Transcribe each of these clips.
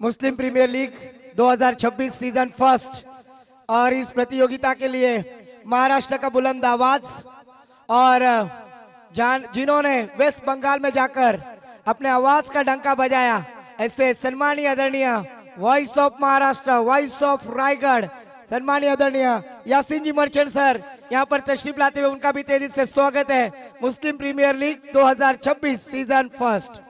मुस्लिम premier league 2026 season first. और इस प्रतियोगिता के लिए महाराष्ट्र का बुलंद आवाज और जिन्होंने वेस्ट बंगाल में जाकर अपने आवाज का डंका बजाया, ऐसे सम्मानीय आदरणीय voice of Maharashtra, voice of Raigad, सम्मानीय आदरणीय यासीन जी मर्चेंट सर यहाँ पर तशरीफ लाते हुए उनका भी तेजी से स्वागत है। Muslim premier league 2026 season first.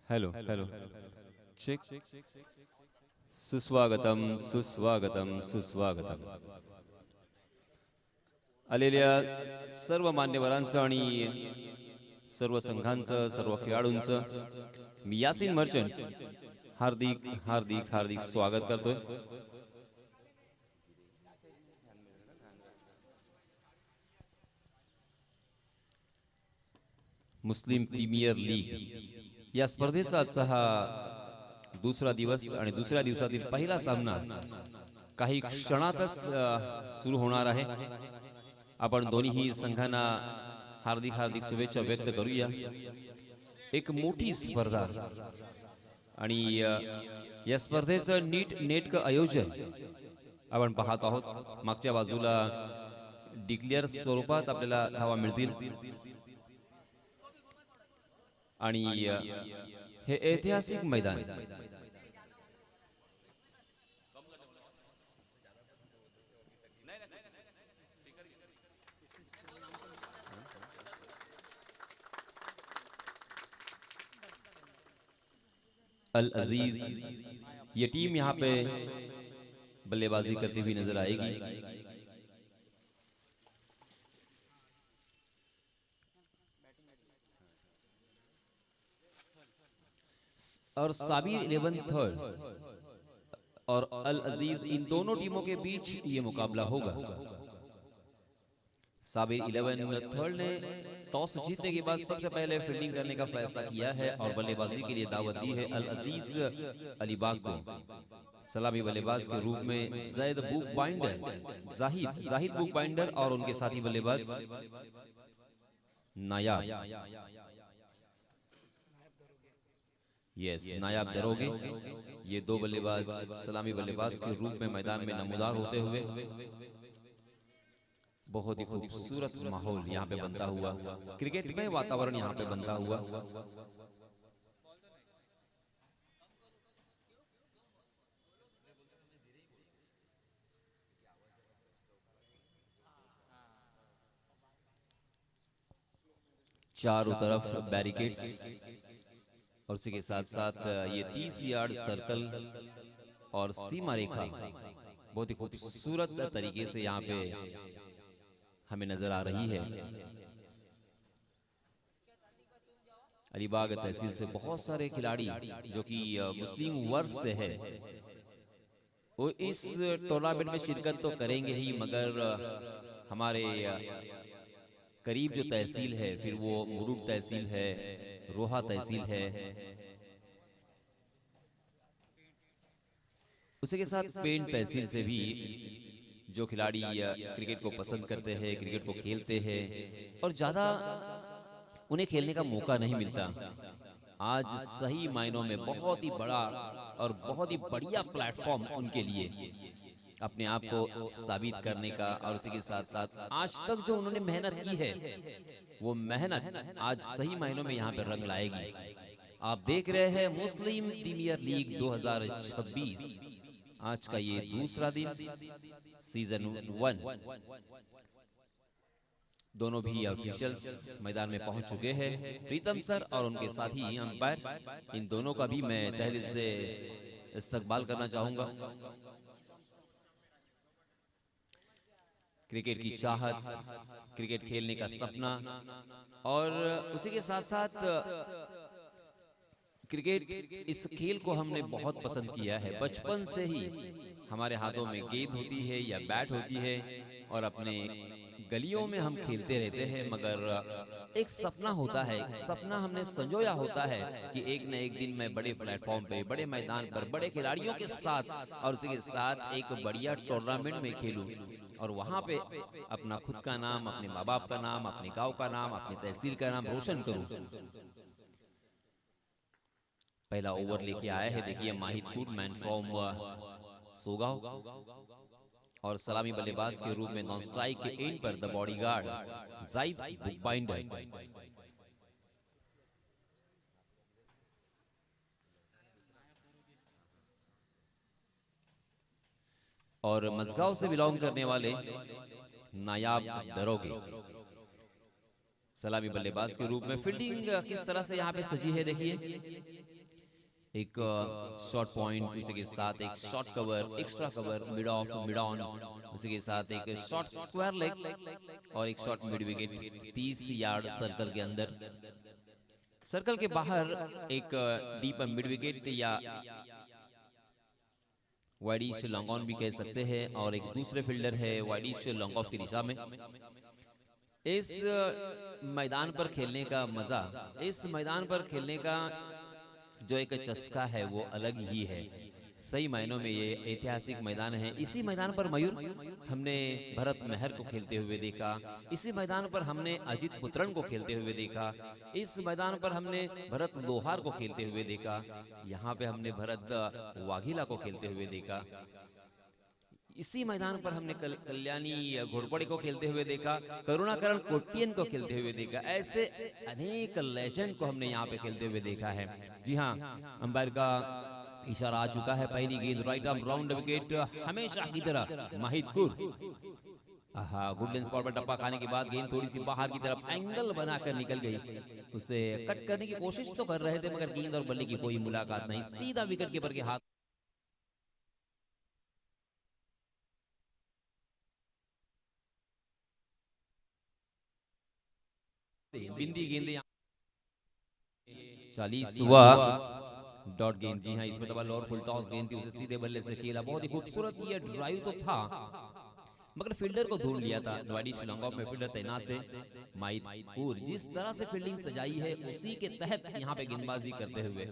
Hello hello check सुस्वागतम सुस्वागतम सुस्वागतम आलेल्या सर्व मान्यवरांचं आणि सर्व संघांचं, सर्व खेळाडूंचं मी यासीन मर्चंट हार्दिक हार्दिक हार्दिक स्वागत करतोय। मुस्लिम प्रीमियर लीग या स्पर्धेचा आजचा हा दुसरा दिवस आणि दुसऱ्या दिवसातील पहिला सामना काही क्षणातच सुरू होणार आहे। आपण दोन्ही संघांना हार्दिक हार्दिक शुभेच्छा व्यक्त करूया। एक मोठी स्पर्धा आणि या स्पर्धेचं नेटकं आयोजन आपण पाहत आहोत। मागच्या बाजूला डिक्लेअर स्वरूपात आपल्याला धावा मिळतील आणि हे ऐतिहासिक मैदान अल अजीज ये टीम यहाँ पे बल्लेबाजी करती हुई नजर आएगी। और साबिर 11 थर्ड और अल अजीज इन दोनों टीमों के बीच ये मुकाबला होगा। साबिर 11 थर्ड ने टॉस जीतने के बाद सबसे पहले फील्डिंग करने का फैसला किया है और बल्लेबाजी के लिए दावत दी है अल अजीज अलीबाग को। सलामी बल्लेबाज के रूप में Zaid book binder Zahid book binder और उनके साथी बल्लेबाज नायाब नायाब दरोगे, ये दो बल्लेबाज सलामी बल्लेबाज के रूप में मैदान में नमूदार होते हुए बहुत ही खूबसूरत माहौल यहाँ पे बनता हुआ, क्रिकेट में वातावरण यहाँ पे बनता हुआ। चारों तरफ बैरिकेड्स और उसी के साथ साथ ये 30 यार्ड सर्कल और सीमा रेखा बहुत ही खूबसूरत तरीके से यहाँ पे हमें नजर आ रही है। अलीबाग तहसील से बहुत सारे खिलाड़ी जो कि मुस्लिम वर्ग से है वो इस टूर्नामेंट में शिरकत तो करेंगे ही, मगर हमारे करीब जो तहसील है, फिर वो मुरुड तहसील है, रोहा तहसील है, उसी के साथ पेंट तहसील से भी जो खिलाड़ी क्रिकेट को पसंद करते हैं, क्रिकेट को खेलते हैं और ज्यादा उन्हें खेलने का मौका नहीं मिलता, आज सही मायनों में बहुत ही बड़ा और बहुत ही बढ़िया प्लेटफॉर्म उनके लिए अपने आप को साबित करने का, और उसी के साथ साथ आज तक जो उन्होंने मेहनत की है वो मेहनत आज सही मायनों में यहाँ पे रंग लाएगी। आप देख रहे हैं मुस्लिम प्रीमियर लीग 2026, आज का ये दूसरा दिन, सीजन 1। दोनों भी ऑफिशियल्स मैदान में पहुंच चुके हैं, प्रीतम सर और उनके साथी अंपायर्स, इन दोनों का भी मैं तहे दिल से इस्तकबाल करना चाहूंगा। क्रिकेट की चाहत, क्रिकेट खेलने का सपना और उसी के साथ साथ क्रिकेट, इस खेल को हमने बहुत पसंद किया है। बचपन से ही हमारे हाथों में गेंद होती है या बैट होती है और अपने गलियों में हम खेलते रहते हैं, मगर एक सपना होता है, सपना हमने संजोया होता है कि एक न एक दिन मैं बड़े प्लेटफॉर्म पे, बड़े मैदान पर, बड़े खिलाड़ियों के साथ और उसी के साथ एक बढ़िया टूर्नामेंट में खेलूं और वहां पे अपना खुद का नाम, अपने माँ बाप का नाम, अपने गांव का नाम, अपनी तहसील का नाम रोशन करूं। पहला ओवर लेके आया है, देखिए माहिदपुर, मैन फ्रॉम सोगांव, और सलामी बल्लेबाज के रूप में नॉन स्ट्राइक के एंड पर द बॉडीगार्ड जाहिद बुकबाइंडर। और मजगांव से बिलोंग करने वाले नायाब दरोगे सलामी बल्लेबाज के रूप में। फील्डिंग किस तरह से यहाँ पे सजी है देखिए, एक शॉर्ट पॉइंट, उसी के साथ एक short cover, extra cover, mid of, mid on, उसी के साथ एक शॉर्ट स्क्वायर लेग और एक short mid wicket 30 yard circle के अंदर। सर्कल के बाहर एक डीप मिड विकेट या वाइडिश लॉन्ग ऑन भी कह सकते हैं, और एक दूसरे फील्डर है वाइडिश लॉन्ग ऑफ की दिशा में। इस मैदान पर खेलने का मजा, इस मैदान पर खेलने का जो एक चस्का है वो अलग ही है। सही मायनों में ये ऐतिहासिक मैदान है। इसी मैदान पर मयूर हमने भरत मेहर को खेलते हुए देखा, इसी मैदान पर हमने अजित पुत्रन को खेलते हुए देखा, इस मैदान पर हमने भरत लोहार को खेलते हुए देखा, यहाँ पे हमने भरत वाघिला को खेलते हुए देखा, इसी मैदान पर हमने कल्याणी घोड़पड़े को खेलते हुए देखा, करुणाकरण कोटियन को खेलते हुए देखा। ऐसे अनेक लेजेंड को हमने यहाँ पे खेलते हुए देखा है। जी हाँ, अंपायर का इशारा आ चुका है। पहली गेंद राइट आर्म राउंड विकेट, हमेशा की तरह माहिदपुर। गुडलैंड स्पॉट पर टप्पा खाने के बाद गेंद थोड़ी सी बाहर की तरफ एंगल बनाकर निकल गई, उसे कट करने की कोशिश तो कर रहे थे मगर गेंद और बल्ले की कोई मुलाकात नहीं, सीधा विकेट कीपर के हाथ। बिंदी गेंदे 40वां डॉट गेंद। जी हाँ, इसमें डबल और फुल टॉस गेंद थी, उसे सीधे बल्ले से खेला। बहुत ही खूबसूरत ये ड्राइव तो था मगर फील्डर को ढूंढ लिया था। वाइडिश लॉन्ग ऑफ में फील्डर तैनात थे माहिदपुर। जिस तरह से फील्डिंग सजाई है उसी के तहत यहाँ पे गेंदबाजी करते हुए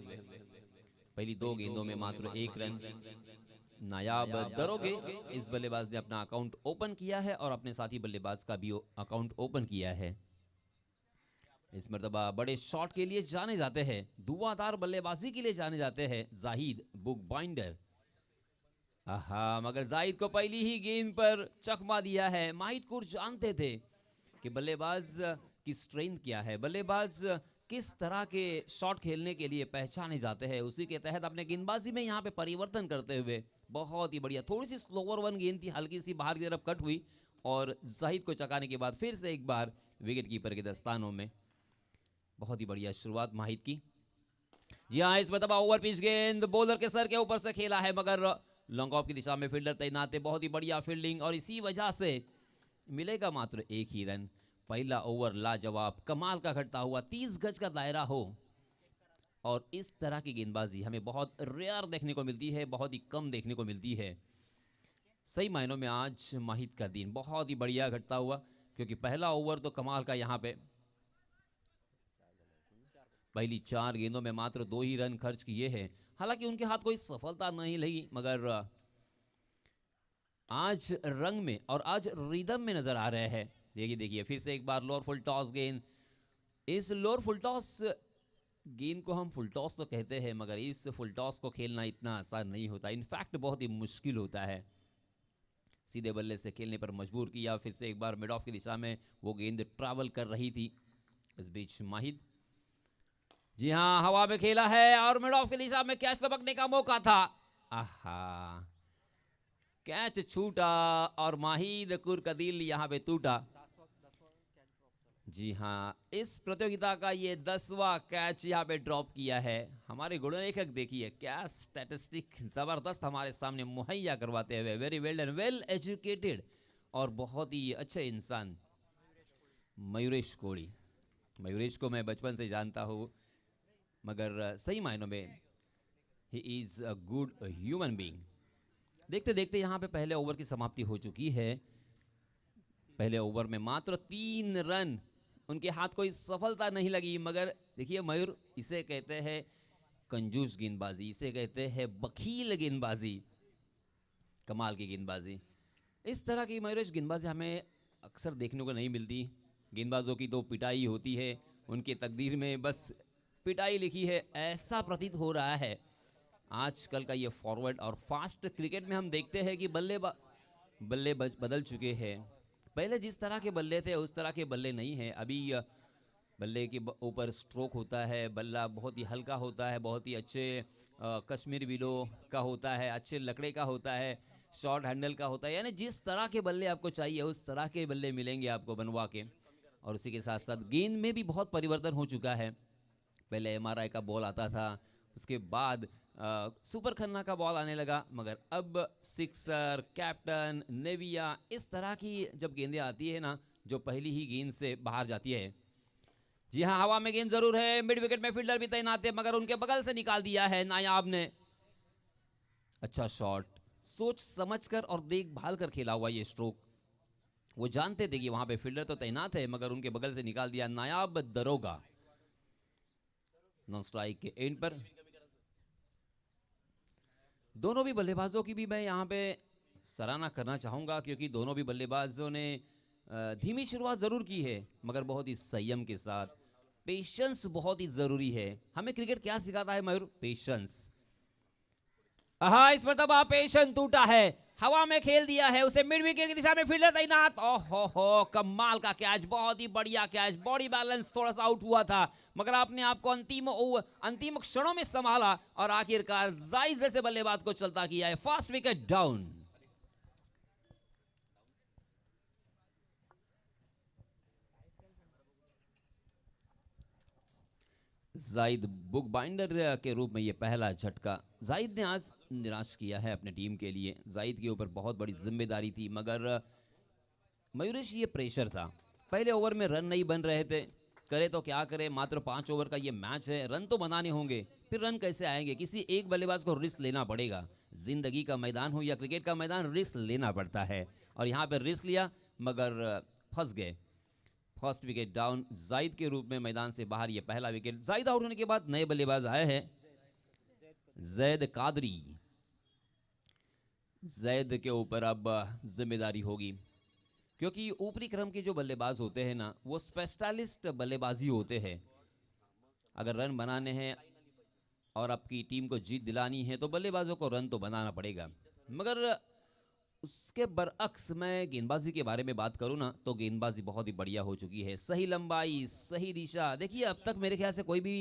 पहली 2 गेंदों में मात्र 1 रन। नायाब दरोगे इस बल्लेबाज ने अपना अकाउंट ओपन किया है और अपने साथी बल्लेबाज का भी अकाउंट ओपन किया है। इस मर्तबा बड़े शॉट के लिए जाने जाते हैं, धुआंधार बल्लेबाजी के लिए जाने जाते हैं जाहिद बुकबाइंडर। मगर जाहिद को पहली ही गेंद पर चकमा दिया है। माहिदपुर जानते थे कि बल्लेबाज की स्ट्रेंथ क्या है, बल्लेबाज किस तरह के शॉट खेलने के लिए पहचाने जाते हैं, उसी के तहत अपने गेंदबाजी में यहाँ पे परिवर्तन करते हुए बहुत ही बढ़िया, थोड़ी सी स्लोवर वन गेंद थी, हल्की सी बाहर की तरफ कट हुई और जाहिद को चकाने के बाद फिर से एक बार विकेट कीपर के दस्तानों में। बहुत ही बढ़िया शुरुआत माहिद की। जी हाँ, इस मरतबा ओवर पिच गेंद बॉलर के सर के ऊपर से खेला है मगर लॉन्ग ऑफ की दिशा में फील्डर तैनात है। बहुत ही बढ़िया फील्डिंग और इसी वजह से मिलेगा मात्र 1 ही रन। पहला ओवर लाजवाब, कमाल का घटता हुआ, 30 गज का दायरा हो और इस तरह की गेंदबाजी हमें बहुत रेयर देखने को मिलती है, बहुत ही कम देखने को मिलती है। सही मायनों में आज माहिद का दिन बहुत ही बढ़िया घटता हुआ, 30 गज का दायरा हो और इस तरह की गेंदबाजी हमें बहुत रेयर देखने को मिलती है, बहुत ही कम देखने को मिलती है। सही मायनों में आज माहिद का दिन बहुत ही बढ़िया घटता हुआ, 30 गज का दायरा हो और इस तरह की गेंदबाजी हमें बहुत रेयर देखने को मिलती है, बहुत ही कम देखने को मिलती है। सही मायनों में आज माहिद का दिन बहुत ही बढ़िया घटता हुआ, क्योंकि पहला ओवर तो कमाल का यहाँ पे पहली 4 गेंदों में मात्र 2 ही रन खर्च किए हैं। हालांकि उनके हाथ कोई सफलता नहीं लगी, मगर आज रंग में और आज रिदम में नजर आ रहे हैं। देखिए देखिए फिर से एक बार लोअर फुल टॉस गेंद। इस लोअर फुल टॉस गेंद को हम फुल टॉस तो कहते हैं, मगर इस फुल टॉस को खेलना इतना आसान नहीं होता, इनफैक्ट बहुत ही मुश्किल होता है। सीधे बल्ले से खेलने पर मजबूर किया। फिर से एक बार मिड ऑफ की दिशा में वो गेंद ट्रैवल कर रही थी। इस बीच माहिद, जी हाँ, हवा में खेला है और मिड ऑफ की दिशा में कैच लपकने का मौका था। आहा, कैच छूटा और माहिद कुर का दिल यहाँ पे टूटा। जी हाँ, इस प्रतियोगिता का ये 10वां कैच यहाँ पे ड्रॉप किया है। हमारे गुणलेखक देखिए क्या स्टैटिस्टिक जबरदस्त हमारे सामने मुहैया करवाते हुए। Very well and well educated और बहुत ही अच्छे इंसान मयूरेश कोड़ी। मयूरेश को मैं बचपन से जानता हूँ, मगर सही मायनों में he is a good human being. देखते देखते यहाँ पे पहले ओवर की समाप्ति हो चुकी है। पहले ओवर में मात्र 3 रन, उनके हाथ कोई सफलता नहीं लगी। मगर देखिए मयूर, इसे कहते हैं कंजूस गेंदबाजी, इसे कहते हैं बखील गेंदबाजी, कमाल की गेंदबाजी। इस तरह की मयूरेश गेंदबाजी हमें अक्सर देखने को नहीं मिलती। गेंदबाजों की तो पिटाई होती है, उनके तकदीर में बस पिटाई लिखी है, ऐसा प्रतीत हो रहा है। आजकल का ये फॉरवर्ड और फास्ट क्रिकेट में हम देखते हैं कि बल्ले बदल चुके हैं। पहले जिस तरह के बल्ले थे उस तरह के बल्ले नहीं हैं। अभी बल्ले के ऊपर स्ट्रोक होता है, बल्ला बहुत ही हल्का होता है, बहुत ही अच्छे कश्मीर विलो का होता है, अच्छे लकड़े का होता है, शॉर्ट हैंडल का होता है। यानी जिस तरह के बल्ले आपको चाहिए उस तरह के बल्ले मिलेंगे आपको बनवा के। और उसी के साथ साथ गेंद में भी बहुत परिवर्तन हो चुका है। पहले MRI का बॉल आता था, उसके बाद सुपर खन्ना का बॉल आने लगा, मगर अब सिक्सर, कैप्टन, नेविया, इस तरह की जब गेंदें आती है ना, जो पहली ही गेंद से बाहर जाती है। जी हाँ, हवा में गेंद जरूर है, मिड विकेट में फील्डर भी तैनात है, मगर उनके बगल से निकाल दिया है नायाब ने। अच्छा शॉट, सोच समझकर और देखभाल कर खेला हुआ ये स्ट्रोक। वो जानते थे कि वहां पे फील्डर तो तैनात है, मगर उनके बगल से निकाल दिया नायाब दरोगा। नॉन स्ट्राइक के एंड पर दोनों भी बल्लेबाजों की भी मैं यहाँ पे सराहना करना चाहूँगा, क्योंकि दोनों भी बल्लेबाजों ने धीमी शुरुआत ज़रूर की है, मगर बहुत ही संयम के साथ। पेशेंस बहुत ही ज़रूरी है। हमें क्रिकेट क्या सिखाता है मयूर? पेशेंस। इस मरतबा पेशेंस टूटा है, हवा में खेल दिया है उसे, मिड विकेट की दिशा में फील्डर तैनात। ओहो, कमाल का कैच, बहुत ही बढ़िया कैच। बॉडी बैलेंस थोड़ा सा आउट हुआ था, मगर आपने आपको अंतिम क्षणों में संभाला और आखिरकार जायज जैसे बल्लेबाज को चलता किया है। Fast wicket down. Zahid book binder के रूप में ये पहला झटका जाहिद ने आज निराश किया है अपने टीम के लिए। जाहिद के ऊपर बहुत बड़ी जिम्मेदारी थी, मगर मयूरेश ये प्रेशर था। पहले ओवर में रन नहीं बन रहे थे, करे तो क्या करे, मात्र 5 ओवर का ये मैच है, रन तो बनाने होंगे, फिर रन कैसे आएंगे? किसी एक बल्लेबाज को रिस्क लेना पड़ेगा। जिंदगी का मैदान हो या क्रिकेट का मैदान, रिस्क लेना पड़ता है, और यहाँ पर रिस्क लिया मगर फंस गए। First wicket down. जाहिद के रूप में मैदान से बाहर ये पहला विकेट। जाहिद आउट होने के बाद नए बल्लेबाज आए हैं, जैद कादरी। जैद के ऊपर अब जिम्मेदारी होगी, क्योंकि ऊपरी क्रम के जो बल्लेबाज होते हैं ना, वो स्पेशलिस्ट बल्लेबाजी होते हैं। अगर रन बनाने हैं और आपकी टीम को जीत दिलानी है तो बल्लेबाजों को रन तो बनाना पड़ेगा। मगर उसके बरअक्स मैं गेंदबाजी के बारे में बात करूं ना, तो गेंदबाजी बहुत ही बढ़िया हो चुकी है। सही लंबाई, सही दिशा। देखिए अब तक मेरे ख्याल से कोई भी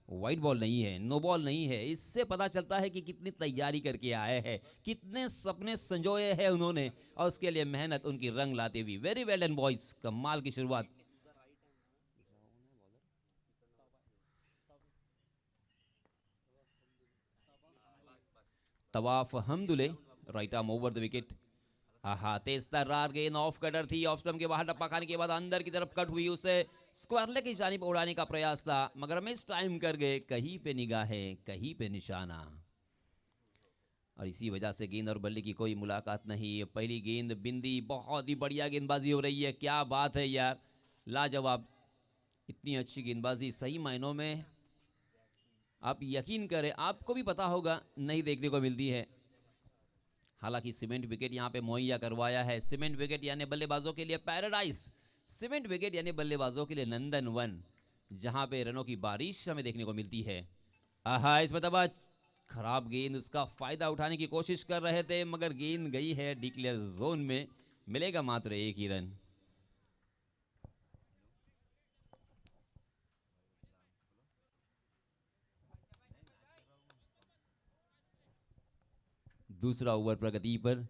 वाइट बॉल नहीं है, नो बॉल नहीं है। इससे पता चलता है कि कितनी तैयारी करके आए हैं, कितने सपने संजोए हैं उन्होंने, और उसके लिए मेहनत उनकी रंग लाते हुए। वेरी वेल डन बॉयज, कमाल की शुरुआत। Tawaf Hamdule, right arm over the wicket. तेज तर्रार गेंद ऑफ कटर थी, ऑफ स्टंप के बाहर टप्पा खाने के बाद अंदर की तरफ कट हुई, उसे स्क्वायर लेग की जानिब उड़ाने का प्रयास था, मगर मिस टाइम कर गए। कहीं पे निगाहें, कहीं पे निशाना। और इसी वजह से गेंद और बल्ले की कोई मुलाकात नहीं। पहली गेंद बिंदी, बहुत ही बढ़िया गेंदबाजी हो रही है, क्या बात है यार, लाजवाब। इतनी अच्छी गेंदबाजी सही मायनों में आप यकीन करें, आपको भी पता होगा, नहीं देखने को मिलती है। हालांकि सीमेंट विकेट यहां पे मुहैया करवाया है। सीमेंट विकेट यानी बल्लेबाजों के लिए पैराडाइज, सीमेंट विकेट यानी बल्लेबाजों के लिए नंदन वन, जहां पे रनों की बारिश हमें देखने को मिलती है। आहा, इस मतलब खराब गेंद, उसका फायदा उठाने की कोशिश कर रहे थे, मगर गेंद गई है डिक्लेयर जोन में, मिलेगा मात्र एक ही रन। दूसरा ओवर प्रगति पर।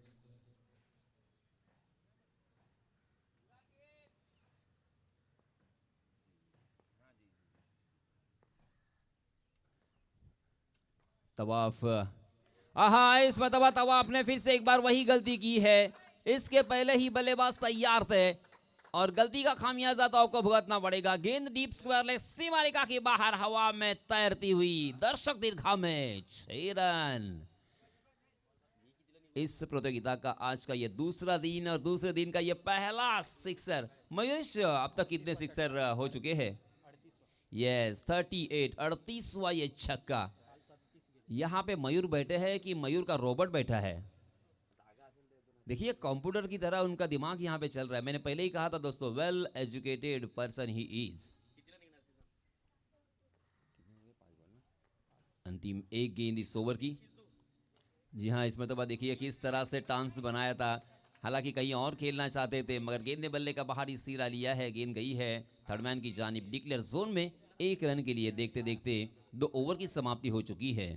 तवाफ, आहा, इस मतलब तवाफ ने फिर से एक बार वही गलती की है। इसके पहले ही बल्लेबाज तैयार थे और गलती का खामियाजा तो आपको भुगतना पड़ेगा। गेंद डीप स्क्वायर लेग सीमा रेखा के बाहर हवा में तैरती हुई, दर्शक दीर्घा में 6 रन। इस प्रतियोगिता का आज का ये दूसरा दिन और दूसरे दिन का ये पहला सिक्सर। मयूरेश, अब तक कितने सिक्सर हो चुके हैं? यस, 38, 38वां ये छक्का। यहाँ पे मयूर बैठे हैं कि मयूर का रोबोट बैठा है? देखिए, कंप्यूटर की तरह उनका दिमाग यहाँ पे चल रहा है। मैंने पहले ही कहा था दोस्तों, well educated person he is. अंतिम एक गेंद इस ओवर की। जी हाँ, इसमें तो देखिए किस तरह से टांस बनाया था। हालांकि कहीं और खेलना चाहते थे, मगर गेंद ने बल्ले का बाहरी सिरा लिया है। गेंद गई है थर्डमैन की जानिब डिक्लेयर जोन में, एक रन के लिए। देखते देखते 2 ओवर की समाप्ति हो चुकी है।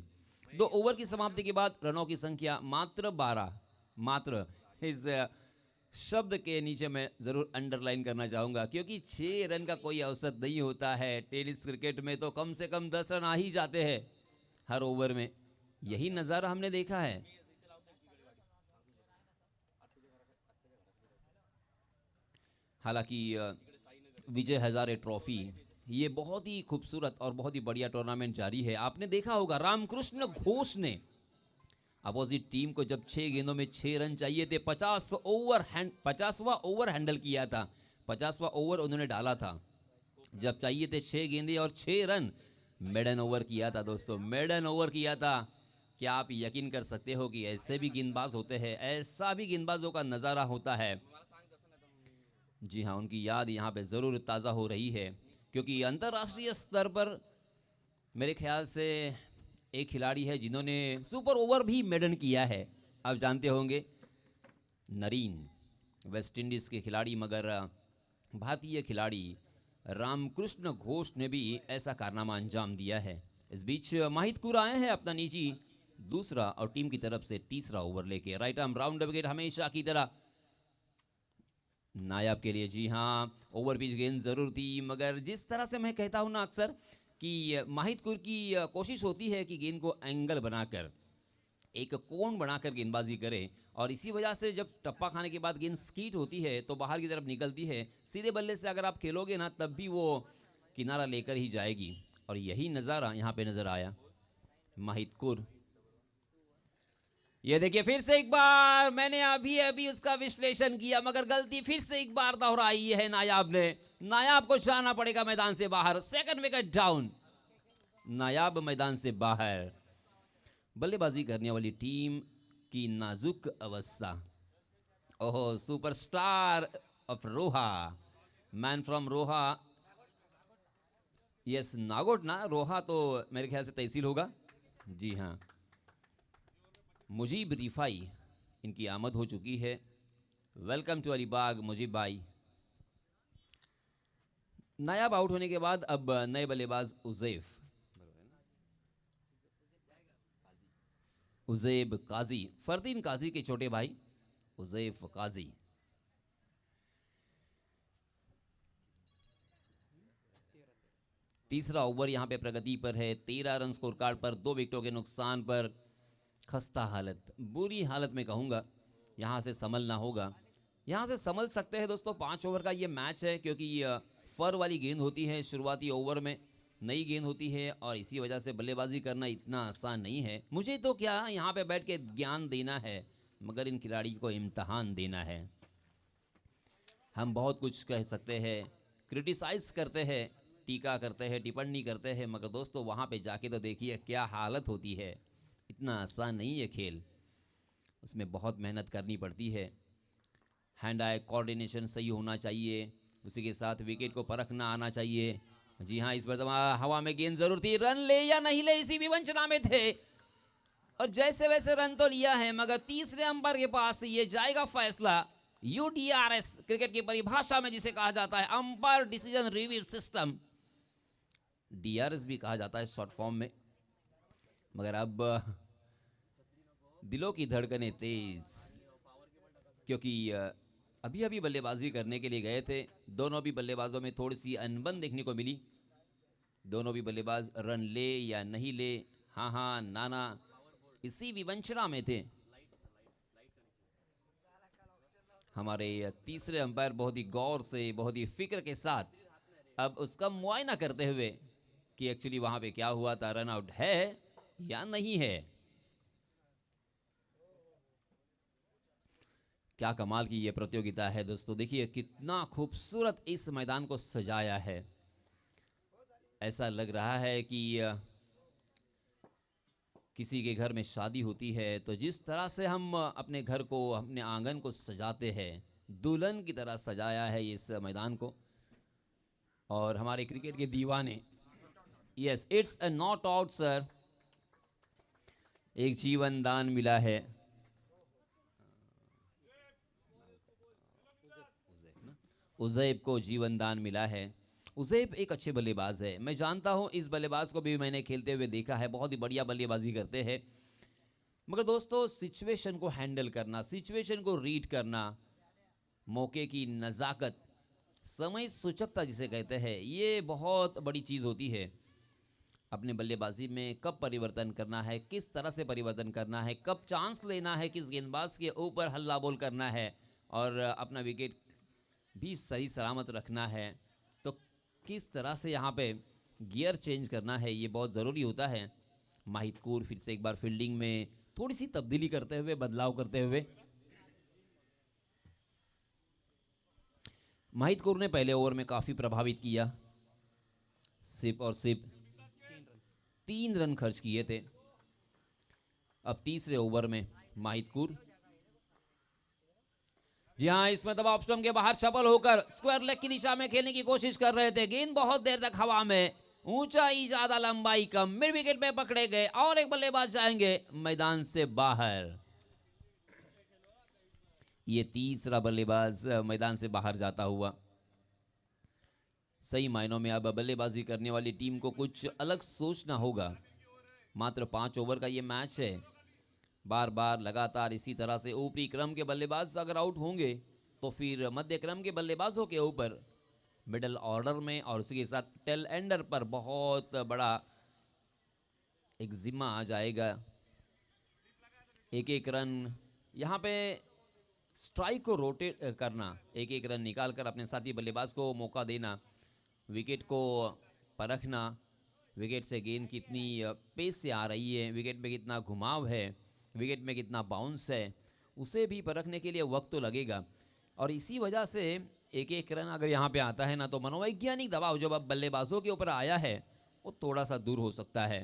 2 ओवर की समाप्ति के बाद रनों की संख्या मात्र 12। मात्र, इस शब्द के नीचे मैं जरूर अंडरलाइन करना चाहूंगा, क्योंकि 6 रन का कोई औसत नहीं होता है। टेनिस क्रिकेट में तो कम से कम 10 रन आ ही जाते हैं हर ओवर में। यही नजारा हमने देखा है। हालांकि विजय हजारे ट्रॉफी, ये बहुत ही खूबसूरत और बहुत ही बढ़िया टूर्नामेंट जारी है। आपने देखा होगा, रामकृष्ण घोष ने अपोजिट टीम को जब 6 गेंदों में 6 रन चाहिए थे, 50वां ओवर हैंडल किया था। 50वां ओवर उन्होंने डाला था जब चाहिए थे 6 गेंदे और 6 रन। मेडन ओवर किया था दोस्तों, मेडन ओवर किया था। क्या आप यकीन कर सकते हो कि ऐसे भी गेंदबाज होते हैं? ऐसा भी गेंदबाजों का नज़ारा होता है। जी हाँ, उनकी याद यहाँ पे ज़रूर ताज़ा हो रही है, क्योंकि अंतर्राष्ट्रीय स्तर पर मेरे ख्याल से एक खिलाड़ी है जिन्होंने सुपर ओवर भी मेडन किया है। आप जानते होंगे, नरीन, वेस्ट इंडीज़ के खिलाड़ी, मगर भारतीय खिलाड़ी रामकृष्ण घोष ने भी ऐसा कारनामा अंजाम दिया है। इस बीच माहित कुरा आए हैं अपना निजी दूसरा और टीम की तरफ से तीसरा ओवर लेके। राइट आर्म राउंड विकेट हमेशा की तरह नायाब के लिए। जी हाँ, ओवर पिच गेंद जरूर थी, मगर जिस तरह से मैं कहता हूं ना अक्सर कि माहितपुर की कोशिश होती है कि गेंद को एंगल बनाकर, एक कोण बनाकर गेंदबाजी करे, और इसी वजह से जब टप्पा खाने के बाद गेंद स्कीट होती है तो बाहर की तरफ निकलती है। सीधे बल्ले से अगर आप खेलोगे ना, तब भी वो किनारा लेकर ही जाएगी, और यही नज़ारा यहाँ पे नजर आया। माहितपुर, ये देखिए फिर से एक बार, मैंने अभी अभी उसका विश्लेषण किया, मगर गलती फिर से एक बार दोहराई है नायाब ने। नायाब को जाना पड़ेगा मैदान से बाहर। सेकंड विकेट डाउन, नायाब मैदान से बाहर। बल्लेबाजी करने वाली टीम की नाजुक अवस्था। ओहो, superstar of Roha, man from Roha, yes Nagot ना, रोहा तो मेरे ख्याल से तहसील होगा। जी हाँ, मुजीब रिफाई, इनकी आमद हो चुकी है। वेलकम टू अलीबाग मुजीब भाई। नायाब आउट होने के बाद अब नए बल्लेबाज उज़ैब काजी, फरदीन काजी के छोटे भाई उज़ैब काजी। तीसरा ओवर यहां पे प्रगति पर है। 13 रन स्कोर कार्ड पर, 2 विकेटों के नुकसान पर। खस्ता हालत, बुरी हालत में कहूंगा, यहां से संभलना होगा। यहां से संभल सकते हैं दोस्तों। 5 ओवर का ये मैच है, क्योंकि फर वाली गेंद होती है शुरुआती ओवर में। नई गेंद होती है और इसी वजह से बल्लेबाजी करना इतना आसान नहीं है। मुझे तो क्या यहाँ पे बैठ के ज्ञान देना है, मगर इन खिलाड़ी को इम्तहान देना है। हम बहुत कुछ कह सकते हैं, क्रिटिसाइज करते हैं, टीका करते हैं, टिप्पणी करते हैं, मगर दोस्तों वहाँ पे जाके तो देखिए क्या हालत होती है। इतना आसान नहीं है खेल, उसमें बहुत मेहनत करनी पड़ती है। हैंड आई कोऑर्डिनेशन सही होना चाहिए, उसी के साथ विकेट को परखना आना चाहिए। जी हाँ, इस बार हवा में गेंद जरूर थी, रन ले या नहीं ले इसी विवंचना में थे, और जैसे वैसे रन तो लिया है, मगर तीसरे अंपायर के पास ये जाएगा फैसला। यूडीआरएस क्रिकेट की परिभाषा में जिसे कहा जाता है umpire decision review system, DRS भी कहा जाता है शॉर्ट फॉर्म में। मगर अब दिलों की धड़कनें तेज, क्योंकि अभी अभी बल्लेबाजी करने के लिए गए थे। दोनों भी बल्लेबाजों में थोड़ी सी अनबन देखने को मिली। दोनों भी बल्लेबाज रन ले या नहीं ले, हाँ हाँ ना ना, इसी विवंचना में थे। हमारे तीसरे अंपायर बहुत ही गौर से, बहुत ही फिक्र के साथ अब उसका मुआयना करते हुए कि एक्चुअली वहां पे क्या हुआ था, रन आउट है या नहीं है। क्या कमाल की ये प्रतियोगिता है दोस्तों, देखिए कितना खूबसूरत इस मैदान को सजाया है। ऐसा लग रहा है कि किसी के घर में शादी होती है तो जिस तरह से हम अपने घर को, अपने आंगन को सजाते हैं, दुल्हन की तरह सजाया है इस मैदान को। और हमारे क्रिकेट के दीवाने, yes it's a not out sir, एक जीवन दान मिला है। उजैब को जीवन दान मिला है। उजैब एक अच्छे बल्लेबाज है, मैं जानता हूं, इस बल्लेबाज को भी मैंने खेलते हुए देखा है, बहुत ही बढ़िया बल्लेबाजी करते हैं। मगर दोस्तों सिचुएशन को हैंडल करना, सिचुएशन को रीड करना, मौके की नज़ाकत, समय सूचकता जिसे कहते हैं, ये बहुत बड़ी चीज़ होती है। अपने बल्लेबाजी में कब परिवर्तन करना है, किस तरह से परिवर्तन करना है, कब चांस लेना है, किस गेंदबाज के ऊपर हल्ला बोल करना है, और अपना विकेट भी सही सलामत रखना है, तो किस तरह से यहाँ पे गियर चेंज करना है, ये बहुत ज़रूरी होता है। माहित कूर फिर से एक बार फील्डिंग में थोड़ी सी तब्दीली करते हुए, बदलाव करते हुए। माहित कूर ने पहले ओवर में काफ़ी प्रभावित किया, सिर्फ और सिर्फ 3 रन खर्च किए थे। अब तीसरे ओवर में माहित कूर, जी हाँ, इसमें दबाव ऑप्शन के बाहर सफल होकर स्क्वायर लेग की दिशा में खेलने की कोशिश कर रहे थे। गेंद बहुत देर तक हवा में, ऊंचाई ज्यादा लंबाई कम, मिड विकेट में पकड़े गए और एक बल्लेबाज जाएंगे मैदान से बाहर। ये तीसरा बल्लेबाज मैदान से बाहर जाता हुआ। सही मायनों में अब बल्लेबाजी करने वाली टीम को कुछ अलग सोचना होगा। मात्र 5 ओवर का ये मैच है, बार बार लगातार इसी तरह से ऊपरी क्रम के बल्लेबाज अगर आउट होंगे तो फिर मध्य क्रम के बल्लेबाजों के ऊपर, मिडल ऑर्डर में और उसके साथ टेल एंडर पर बहुत बड़ा एक जिम्मा आ जाएगा। एक एक रन यहाँ पे स्ट्राइक को रोटेट करना, एक एक रन निकाल कर अपने साथी बल्लेबाज को मौका देना, विकेट को परखना, विकेट से गेंद कितनी पेस से आ रही है, विकेट में कितना घुमाव है, विकेट में कितना बाउंस है, उसे भी परखने के लिए वक्त तो लगेगा। और इसी वजह से एक एक रन अगर यहाँ पे आता है ना, तो मनोवैज्ञानिक दबाव जो अब बल्लेबाजों के ऊपर आया है वो थोड़ा सा दूर हो सकता है।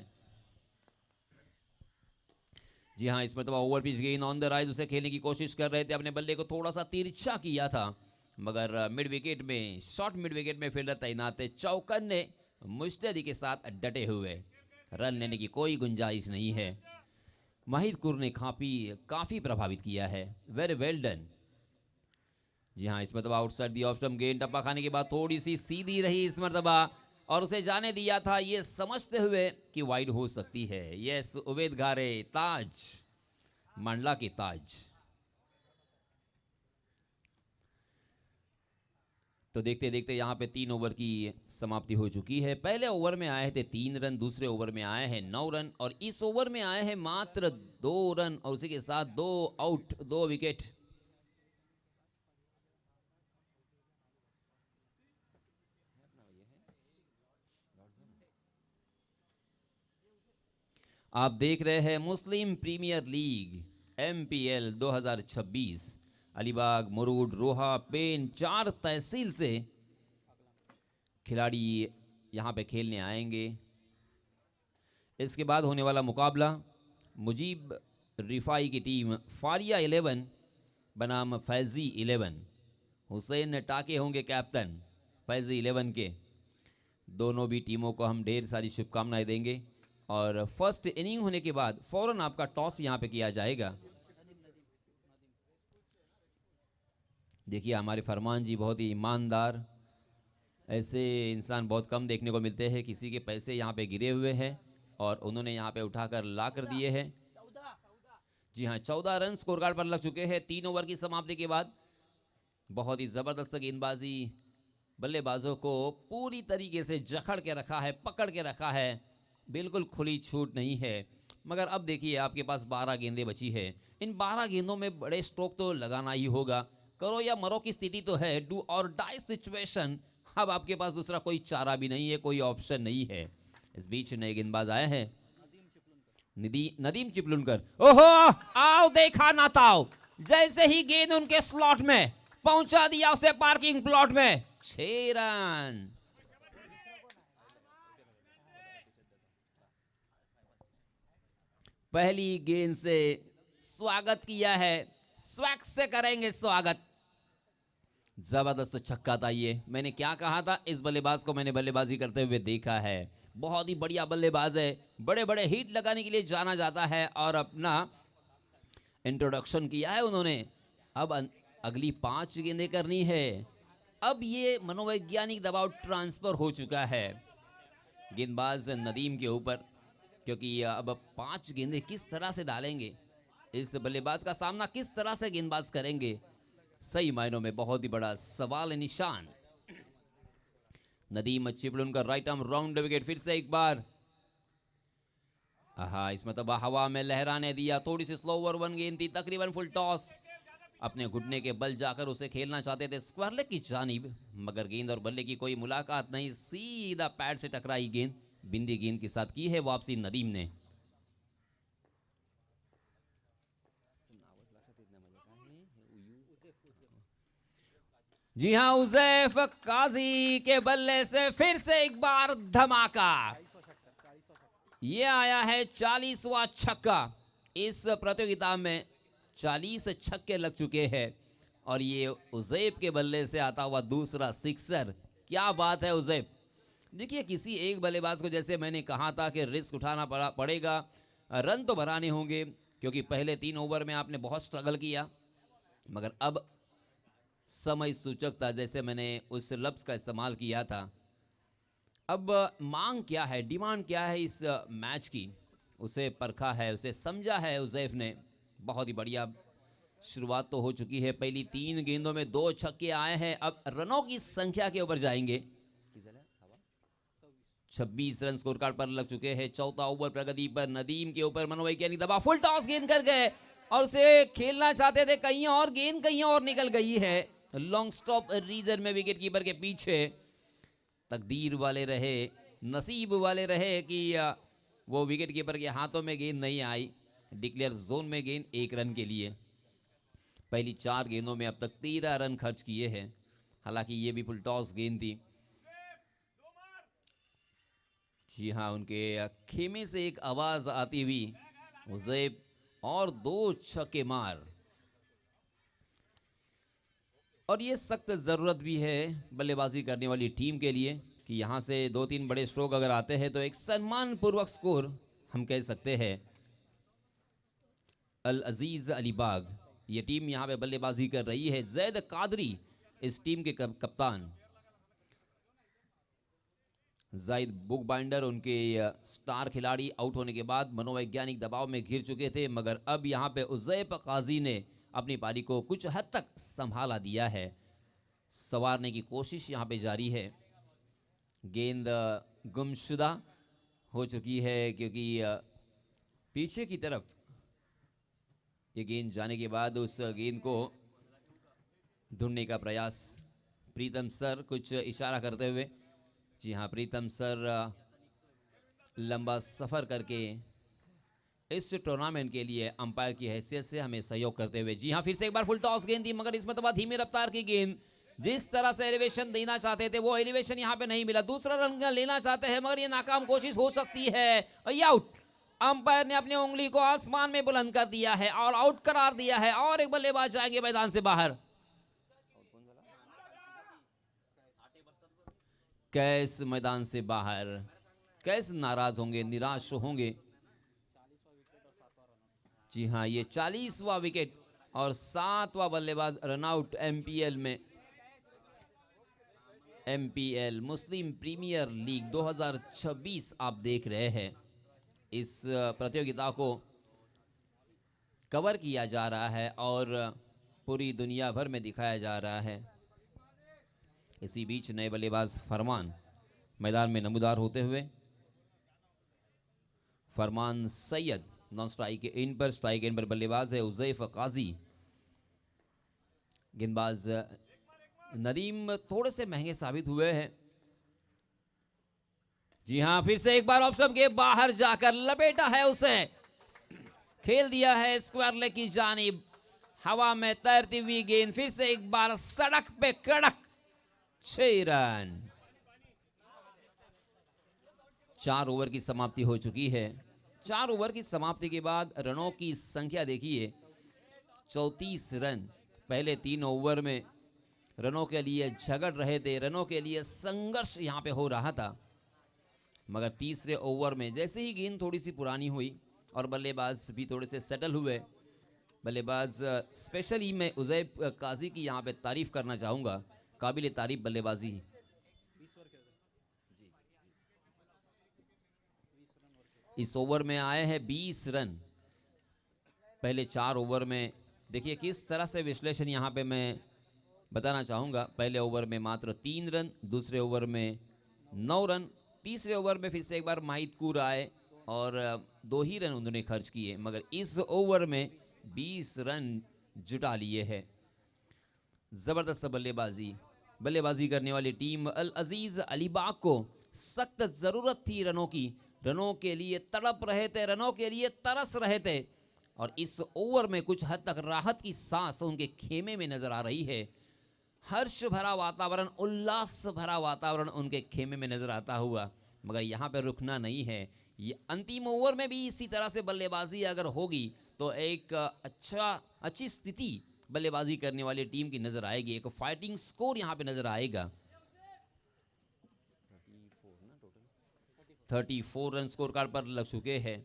जी हाँ, इस मरतबा ओवर पिच गेंद ऑन द राइज उसे खेलने की कोशिश कर रहे थे, अपने बल्ले को थोड़ा सा तिरछा किया था, मगर मिड विकेट में, शॉर्ट मिड विकेट में फील्डर तैनात है, चौकन ने मुस्तैदी के साथ डटे हुए, रन लेने की कोई गुंजाइश नहीं है। माहिद कुर ने काफी प्रभावित किया है, वेरी वेल डन। जी हाँ, इस मरतबा आउटसाइड दी ऑफ स्टंप गेंद टप्पा खाने के बाद थोड़ी सी सीधी रही इस मरतबा, और उसे जाने दिया था ये समझते हुए कि वाइड हो सकती है। यस, उवैद घारे, ताज, मंडला की ताज। तो देखते देखते यहाँ पे 3 ओवर की समाप्ति हो चुकी है। पहले ओवर में आए थे 3 रन, दूसरे ओवर में आए हैं 9 रन, और इस ओवर में आए हैं मात्र 2 रन, और उसी के साथ 2 आउट, 2 विकेट। आप देख रहे हैं Muslim premier league MPL 2026। Alibag, Murud, Roha, Pen, 4 तहसील से खिलाड़ी यहां पे खेलने आएंगे। इसके बाद होने वाला मुकाबला मुजीब रिफाई की टीम फारिया 11 बनाम फैजी 11। हुसैन टाके होंगे कैप्टन फैजी 11 के। दोनों भी टीमों को हम ढेर सारी शुभकामनाएं देंगे। और फर्स्ट इनिंग होने के बाद फौरन आपका टॉस यहां पे किया जाएगा। देखिए हमारे फरमान जी बहुत ही ईमानदार, ऐसे इंसान बहुत कम देखने को मिलते हैं। किसी के पैसे यहाँ पे गिरे हुए हैं और उन्होंने यहाँ पे उठाकर ला कर दिए हैं। जी हाँ, 14 रन स्कोर कार्ड पर लग चुके हैं 3 ओवर की समाप्ति के बाद। बहुत ही जबरदस्त गेंदबाजी, बल्लेबाजों को पूरी तरीके से जकड़ के रखा है, पकड़ के रखा है, बिल्कुल खुली छूट नहीं है। मगर अब देखिए आपके पास 12 गेंदें बची है। इन 12 गेंदों में बड़े स्ट्रोक तो लगाना ही होगा। करो या मरो की स्थिति तो है, डू और डाई सिचुएशन। अब आपके पास दूसरा कोई चारा भी नहीं है, कोई ऑप्शन नहीं है। इस बीच नए गेंदबाज आए हैं नदीम चिपलुनकर। ओहो, आओ देखा ना ताओ, जैसे ही गेंद उनके स्लॉट में पहुंचा दिया उसे पार्किंग प्लॉट में। 6 रन। पहली गेंद से स्वागत किया है, स्वैग से करेंगे स्वागत। जबरदस्त छक्का था ये। मैंने क्या कहा था, इस बल्लेबाज को मैंने बल्लेबाजी करते हुए देखा है। बहुत ही बढ़िया बल्लेबाज है, बड़े बड़े हिट लगाने के लिए जाना जाता है और अपना इंट्रोडक्शन किया है उन्होंने। अब अगली 5 गेंदें करनी है। अब ये मनोवैज्ञानिक दबाव ट्रांसफर हो चुका है गेंदबाज नदीम के ऊपर, क्योंकि अब 5 गेंदें किस तरह से डालेंगे, इस बल्लेबाज का सामना किस तरह से गेंदबाज करेंगे, सही मायनों में बहुत ही बड़ा सवाल निशान। Nadeem Chiplunkar right arm round wicket, फिर से एक बार। इस मतलब हवा में लहराने दिया। थोड़ी सी स्लो ओवर 1 गेंद थी, तकरीबन फुल टॉस। अपने घुटने के बल जाकर उसे खेलना चाहते थे स्क्वायर लेग की जानिब, मगर गेंद और बल्ले की कोई मुलाकात नहीं। सीधा पैड से टकराई गेंद, बिंदी गेंद के साथ की है वापसी नदीम ने। जी हां, उजैफ काजी के बल्ले से फिर से एक बार धमाका। ये आया है 40वां छक्का। इस प्रतियोगिता में 40 छक्के लग चुके हैं और ये उजैफ के बल्ले से आता हुआ दूसरा सिक्सर। क्या बात है उजैफ। देखिए किसी एक बल्लेबाज को, जैसे मैंने कहा था कि रिस्क उठाना पड़ेगा, रन तो बनाने होंगे, क्योंकि पहले 3 ओवर में आपने बहुत स्ट्रगल किया। मगर अब समय सूचक था, जैसे मैंने उस लफ्ज का इस्तेमाल किया था। अब मांग क्या है, डिमांड क्या है इस मैच की, उसे परखा है, उसे समझा है उजैफ ने। बहुत ही बढ़िया शुरुआत तो हो चुकी है। पहली 3 गेंदों में 2 छक्के आए हैं। अब रनों की संख्या के ऊपर जाएंगे। 26 रन स्कोर कार्ड पर लग चुके हैं। 4था ओवर प्रगति पर नदीम के ऊपर मनोवैज्ञानिक दबाव, फुल टॉस गेंद कर गए और उसे खेलना चाहते थे कहीं और, गेंद कहीं और निकल गई है लॉन्ग स्टॉप रीजन में विकेट कीपर के पीछे। तकदीर वाले रहे, नसीब वाले रहे कि वो विकेट कीपर के हाथों में गेंद नहीं आई। डिक्लेयर जोन में गेंद 1 रन के लिए। पहली 4 गेंदों में अब तक 13 रन खर्च किए हैं, हालांकि ये भी फुल टॉस गेंद थी। जी हाँ, उनके खेमे से एक आवाज आती हुई उजैफ, और 2 छक्के मार। और ये सख्त जरूरत भी है बल्लेबाजी करने वाली टीम के लिए कि यहां से 2-3 बड़े स्ट्रोक अगर आते हैं तो एक सम्मान पूर्वक स्कोर हम कह सकते हैं। अल अजीज अलीबाग ये टीम यहां पे बल्लेबाजी कर रही है। जैद कादरी इस टीम के कप्तान। जाहिद बुक बाइंडर उनके स्टार खिलाड़ी आउट होने के बाद मनोवैज्ञानिक दबाव में घिर चुके थे, मगर अब यहां पे उजैफ काजी ने अपनी पारी को कुछ हद तक संभाला दिया है। संवारने की कोशिश यहां पे जारी है। गेंद गुमशुदा हो चुकी है, क्योंकि पीछे की तरफ ये गेंद जाने के बाद उस गेंद को ढूंढने का प्रयास। प्रीतम सर कुछ इशारा करते हुए। जी हाँ, प्रीतम सर लंबा सफर करके इस टूर्नामेंट के लिए अंपायर की हैसियत से हमें सहयोग करते हुए। जी हाँ, फिर से एक बार फुल टॉस गेंद थी, मगर इस मरतबा धीमी रफ्तार की गेंद। जिस तरह से एलिवेशन देना चाहते थे वो एलिवेशन यहाँ पे नहीं मिला। दूसरा रन लेना चाहते हैं मगर ये नाकाम कोशिश हो सकती है। आउट। अंपायर ने अपनी उंगली को आसमान में बुलंद कर दिया है और आउट करार दिया है और एक बल्लेबाज जाएंगे मैदान से बाहर। कैस मैदान से बाहर। कैस नाराज होंगे, निराश होंगे। जी हाँ, ये 40वां विकेट और 7वां बल्लेबाज रनआउट एमपीएल में। एमपीएल मुस्लिम प्रीमियर लीग 2026 आप देख रहे हैं। इस प्रतियोगिता को कवर किया जा रहा है और पूरी दुनिया भर में दिखाया जा रहा है। इसी बीच नए बल्लेबाज फरमान मैदान में नमूदार होते हुए। फरमान सैयद नॉन स्ट्राइक इन पर, स्ट्राइक इन पर बल्लेबाज है उज़ैफ काजी। गेंदबाज नदीम थोड़े से महंगे साबित हुए हैं। जी हां, फिर से एक बार ऑप्शन के बाहर जाकर लपेटा है उसे, खेल दिया है स्क्वायर लेग की जानिब। हवा में तैरती हुई गेंद फिर से एक बार सड़क पे कड़क। 6 रन। 4 ओवर की समाप्ति हो चुकी है। 4 ओवर की समाप्ति के बाद रनों की संख्या देखिए, 34 रन। पहले 3 ओवर में रनों के लिए झगड़ रहे थे, रनों के लिए संघर्ष यहां पे हो रहा था, मगर तीसरे ओवर में जैसे ही गेंद थोड़ी सी पुरानी हुई और बल्लेबाज भी थोड़े से सेटल हुए। बल्लेबाज स्पेशली मैं उज़ैफ काजी की यहां पे तारीफ करना चाहूंगा, काबिल तारीफ बल्लेबाजी। इस ओवर में आए हैं 20 रन। पहले 4 ओवर में देखिए किस तरह से विश्लेषण यहाँ पे मैं बताना चाहूँगा। पहले ओवर में मात्र 3 रन, दूसरे ओवर में 9 रन, तीसरे ओवर में फिर से एक बार माहिद कूर आए और 2 ही रन उन्होंने खर्च किए, मगर इस ओवर में 20 रन जुटा लिए हैं। ज़बरदस्त बल्लेबाजी करने वाली टीम अल अजीज़ अलीबाग को सख्त ज़रूरत थी रनों की। रनों के लिए तड़प रहे थे, रनों के लिए तरस रहे थे और इस ओवर में कुछ हद तक राहत की सांस उनके खेमे में नजर आ रही है। हर्ष भरा वातावरण, उल्लास भरा वातावरण उनके खेमे में नजर आता हुआ, मगर यहाँ पे रुकना नहीं है। ये अंतिम ओवर में भी इसी तरह से बल्लेबाजी अगर होगी तो एक अच्छी स्थिति बल्लेबाजी करने वाली टीम की नजर आएगी। एक फाइटिंग स्कोर यहाँ पे नजर आएगा। 34 रन स्कोर कार्ड पर लग चुके हैं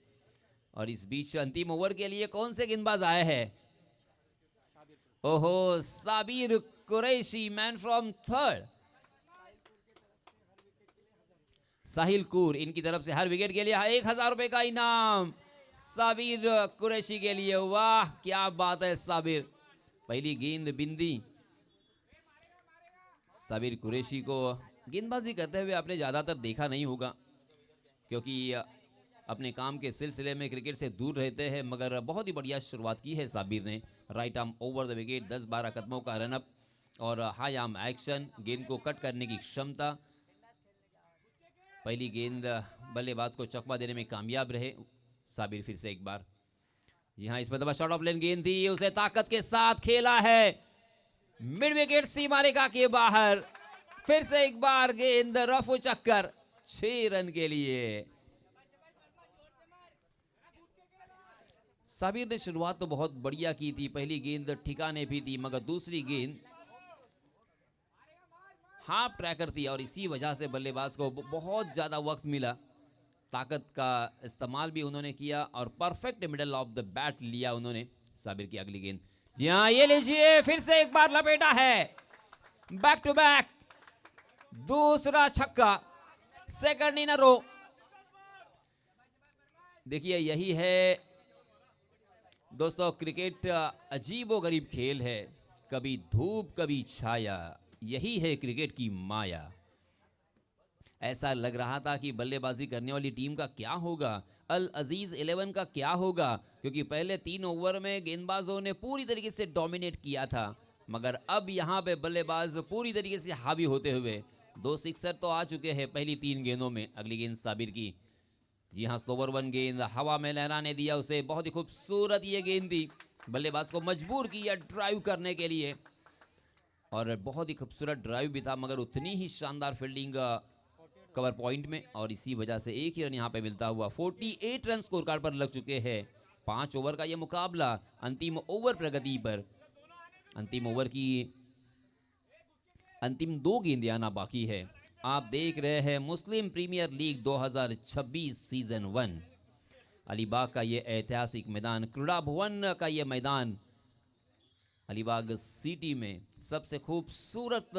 और इस बीच अंतिम ओवर के लिए कौन से गेंदबाज आए हैं? ओहो, Sabir Qureshi, man from third. Sahil Koor इनकी तरफ से हर विकेट के लिए 1000 रुपए का इनाम साबिर कुरैशी के लिए। वाह क्या बात है साबिर। पहली गेंद बिंदी। साबिर कुरैशी को गेंदबाजी करते हुए आपने ज्यादातर देखा नहीं होगा, क्योंकि अपने काम के सिलसिले में क्रिकेट से दूर रहते हैं, मगर बहुत ही बढ़िया शुरुआत की है साबिर ने। Right arm over the wicket, 10-12 कदमों का रनअप और हाई आर्म एक्शन, गेंद को कट करने की क्षमता। पहली गेंद बल्लेबाज को चकमा देने में कामयाब रहे साबिर। फिर से एक बार, जी हाँ, इस मतलब शॉर्ट ऑफ लेन गेंद थी, उसे ताकत के साथ खेला है मिड विकेट सीमा रेखा के बाहर। फिर से एक बार गेंद रफू चक्कर, 6 रन के लिए। साबिर ने शुरुआत तो बहुत बढ़िया की थी, पहली गेंद ठिकाने भी थी, मगर दूसरी गेंद हाफ ट्रैकर थी और इसी वजह से बल्लेबाज को बहुत ज्यादा वक्त मिला। ताकत का इस्तेमाल भी उन्होंने किया और perfect middle of the bat लिया उन्होंने। साबिर की अगली गेंद, जी हाँ, ये लीजिए, फिर से एक बार लपेटा है, बैक टू बैक, दूसरा छक्का, सेकंड इन अ रो। देखिए यही है दोस्तों, क्रिकेट अजीबोगरीब खेल है, कभी धूप कभी छाया, यही है क्रिकेट की माया। ऐसा लग रहा था कि बल्लेबाजी करने वाली टीम का क्या होगा, अल अजीज 11 का क्या होगा, क्योंकि पहले 3 ओवर में गेंदबाजों ने पूरी तरीके से डोमिनेट किया था, मगर अब यहां पे बल्लेबाज पूरी तरीके से हावी होते हुए 2 सिक्सर तो आ चुके हैं पहली 3 गेंदों में। अगली गेंद साबिर की, जी हाँ, स्लोवर वन गेंद हवा में लहराने दिया उसे, बहुत ही खूबसूरत ये गेंद थी, बल्लेबाज को मजबूर किया ड्राइव करने के लिए और बहुत ही खूबसूरत ड्राइव भी था, मगर उतनी ही शानदार फील्डिंग कवर पॉइंट में और इसी वजह से एक ही रन यहाँ पे मिलता हुआ 48 रन स्कोर कार्ड पर लग चुके हैं। 5 ओवर का ये मुकाबला अंतिम ओवर प्रगति पर, अंतिम ओवर की अंतिम 2 गेंदें आना बाकी है। आप देख रहे हैं Muslim premier league 2026 season 1। Alibag का ये ऐतिहासिक मैदान, क्रीड़ा भवन का ये मैदान अलीबाग सिटी में सबसे खूबसूरत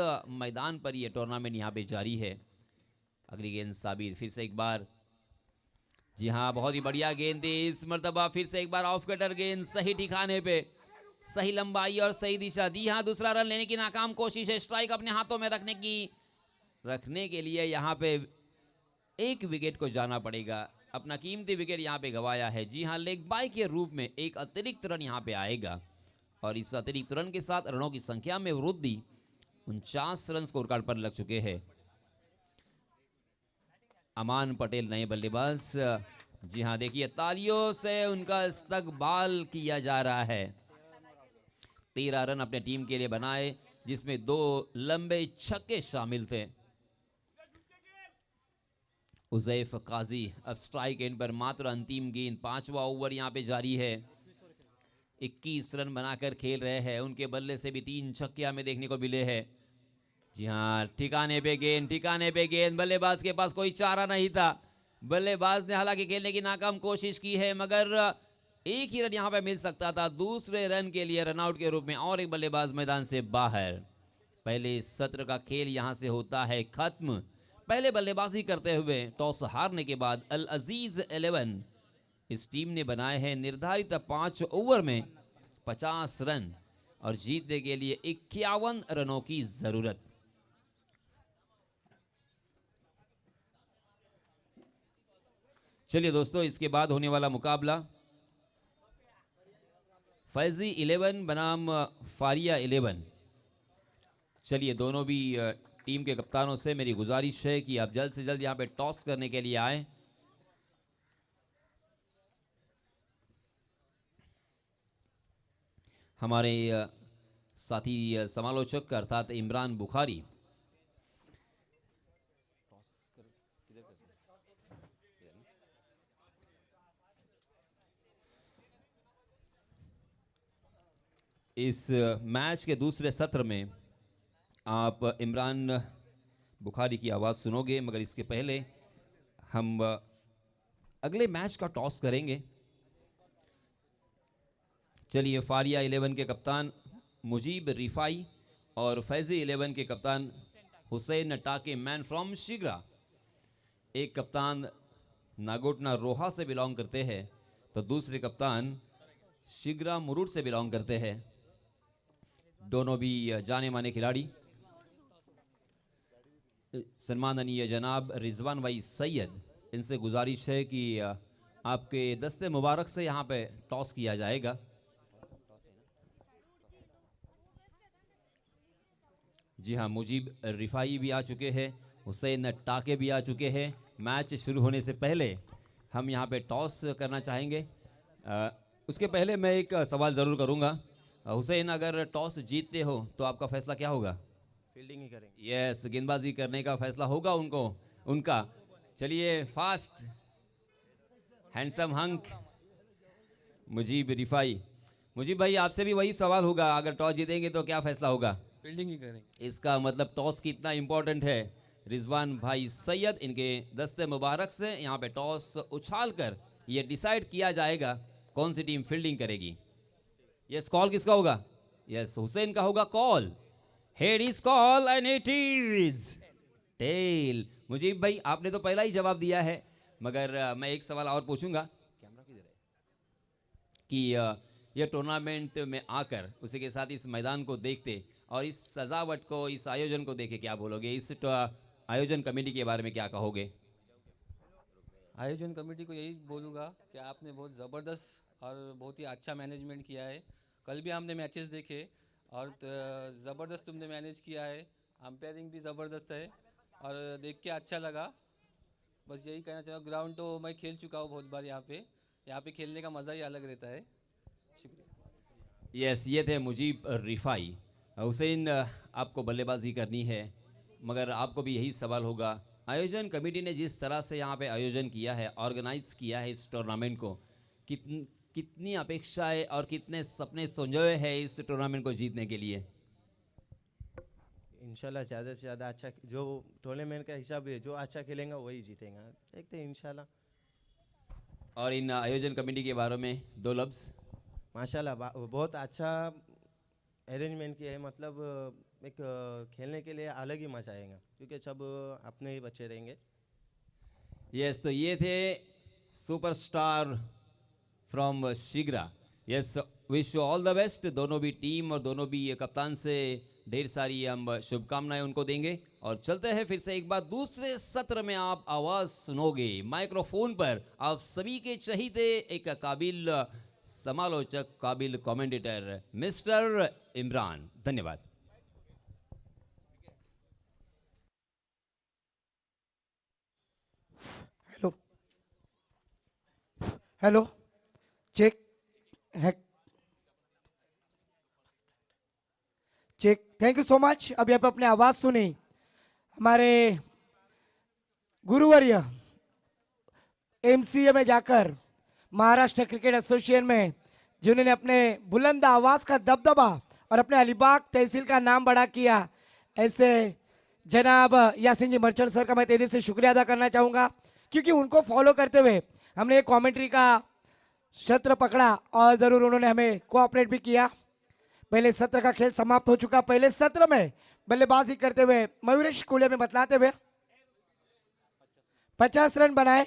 मैदान पर यह टूर्नामेंट यहाँ पे जारी है। अगली गेंद साबिर, फिर से एक बार, जी हाँ बहुत ही बढ़िया गेंद थी इस मर्तबा, फिर से एक बार ऑफ कटर गेंद, सही ठिकाने पे, सही लंबाई और सही दिशा दी। हाँ दूसरा रन लेने की नाकाम कोशिश है, स्ट्राइक अपने हाथों में रखने के लिए यहाँ पे एक विकेट को जाना पड़ेगा, अपना कीमती विकेट यहाँ पे गवाया है। जी हाँ, लेग बाय के रूप में एक अतिरिक्त रन यहाँ पे आएगा और इस अतिरिक्त रन के साथ रनों की संख्या में वृद्धि, 49 रन स्कोर कार्ड पर लग चुके हैं। अमान पटेल नए बल्लेबाज, जी हाँ देखिए तालियों से उनका इस्तकबाल किया जा रहा है। 13 रन अपने टीम के लिए बनाए, जिसमें 2 लंबे छक्के शामिल थे। उजैफ काजी अब स्ट्राइक एंड पर, मात्र अंतिम गेंद, 5वां ओवर यहाँ पे जारी है। 21 रन बनाकर खेल रहे हैं, उनके बल्ले से भी 3 छक्के हमें देखने को मिले हैं। जी हाँ, ठिकाने पे गेंद, बल्लेबाज के पास कोई चारा नहीं था, बल्लेबाज ने हालांकि खेलने की नाकाम कोशिश की है, मगर एक ही रन यहाँ पे मिल सकता था। दूसरे रन के लिए रनआउट के रूप में और एक बल्लेबाज मैदान से बाहर। पहले सत्र का खेल यहाँ से होता है खत्म। पहले बल्लेबाजी करते हुए टॉस हारने के बाद अल अजीज 11 इस टीम ने बनाए हैं निर्धारित 5 ओवर में 50 रन और जीतने के लिए 51 रनों की जरूरत। चलिए दोस्तों, इसके बाद होने वाला मुकाबला फैजी 11 बनाम फारिया 11। चलिए, दोनों भी टीम के कप्तानों से मेरी गुजारिश है कि आप जल्द से जल्द यहां पे टॉस करने के लिए आए। हमारे साथी समालोचक अर्थात इमरान बुखारी इस मैच के दूसरे सत्र में आप इमरान बुखारी की आवाज़ सुनोगे, मगर इसके पहले हम अगले मैच का टॉस करेंगे। चलिए, फारिया 11 के कप्तान मुजीब रिफाई और फैजी 11 के कप्तान हुसैन टाके मैन फ्रॉम शिग्रा, एक कप्तान नागोटना रोहा से बिलोंग करते हैं तो दूसरे कप्तान शिग्रा मुरुड से बिलोंग करते हैं। दोनों भी जाने माने खिलाड़ी। सम्माननीय जनाब रिजवान भाई सैयद, इनसे गुजारिश है कि आपके दस्ते मुबारक से यहाँ पे टॉस किया जाएगा। जी हाँ, मुजीब रिफाई भी आ चुके हैं, हुसैन टाके भी आ चुके हैं। मैच शुरू होने से पहले हम यहाँ पे टॉस करना चाहेंगे। उसके पहले मैं एक सवाल ज़रूर करूँगा। हुसैन, अगर टॉस जीतते हो तो आपका फैसला क्या होगा? फील्डिंग ही करेंगे। यस, गेंदबाजी करने का फैसला होगा उनका। चलिए, fast handsome hunk Mujeeb Rifai. Mujeeb भाई, आपसे भी वही सवाल होगा, अगर टॉस जीतेंगे तो क्या फैसला होगा? फील्डिंग ही करेंगे। इसका मतलब टॉस कितना इंपॉर्टेंट है। रिजवान भाई सैयद, इनके दस्ते मुबारक से यहाँ पे टॉस उछाल कर ये डिसाइड किया जाएगा कौन सी टीम फील्डिंग करेगी। यस, कॉल किसका होगा? यस, हुसैन का होगा call. Head is call and it is tail. Mujeeb भाई, आपने तो पहला ही जवाब दिया है, मगर मैं एक सवाल और पूछूंगा। कैमरा किधर है? कि यह टूर्नामेंट में आकर उसी के साथ इस मैदान को देखते और इस सजावट को, इस आयोजन को देखे क्या बोलोगे? इस आयोजन कमेटी के बारे में क्या कहोगे? आयोजन कमेटी को यही बोलूँगा कि आपने बहुत ज़बरदस्त और बहुत ही अच्छा मैनेजमेंट किया है। कल भी हमने मैचेस देखे और ज़बरदस्त तुमने मैनेज किया है। अंपायरिंग भी ज़बरदस्त है और देख के अच्छा लगा। बस यही कहना चाहूँगा, ग्राउंड तो मैं खेल चुका हूँ बहुत बार यहाँ पे खेलने का मज़ा ही अलग रहता है। शुक्रिया। यस, ये थे मुजीब रिफाई। हुसैन, आपको बल्लेबाजी करनी है, मगर आपको भी यही सवाल होगा, आयोजन कमेटी ने जिस तरह से यहाँ पे आयोजन किया है, ऑर्गेनाइज किया है इस टूर्नामेंट को, कितनी अपेक्षाएं और कितने सपने संजोए हैं इस टूर्नामेंट को जीतने के लिए? इंशाल्लाह ज़्यादा से ज़्यादा अच्छा, जो टूर्नामेंट का हिसाब है, जो अच्छा खेलेगा वही जीतेगा, देखते हैं इंशाल्लाह। और इन आयोजन कमेटी के बारे में दो लफ्ज़। माशाल्लाह बहुत अच्छा अरेंजमेंट किया है, मतलब एक खेलने के लिए अलग ही मजा आएगा, क्योंकि सब अपने ही बच्चे रहेंगे। यस, तो ये थे superstar from Shigra. Yes, wish you all the best. दोनों भी टीम और दोनों भी कप्तान से ढेर सारी हम शुभकामनाएं उनको देंगे। और चलते हैं फिर से एक बार दूसरे सत्र में, आप आवाज सुनोगे माइक्रोफोन पर, आप सभी के चहीते एक काबिल समालोचक, काबिल कमेंटेटर मिस्टर इमरान। धन्यवाद। हेलो हेलो, चेक है, check. Thank you so much. अभी आप अपने आवाज सुनी। हमारे गुरुवर्य एमसीए में जाकर महाराष्ट्र क्रिकेट एसोसिएशन में जिन्होंने अपने बुलंद आवाज का दबदबा और अपने अलीबाग तहसील का नाम बड़ा किया, ऐसे जनाब यासीन जी मर्चेंट सर का मैं तेजी से शुक्रिया अदा करना चाहूँगा, क्योंकि उनको फॉलो करते हुए हमने कमेंट्री का सत्र पकड़ा और ज़रूर उन्होंने हमें कोऑपरेट भी किया। पहले सत्र का खेल समाप्त हो चुका। पहले सत्र में बल्लेबाजी करते हुए मयूरेश कुले में बतलाते हुए 50 रन बनाए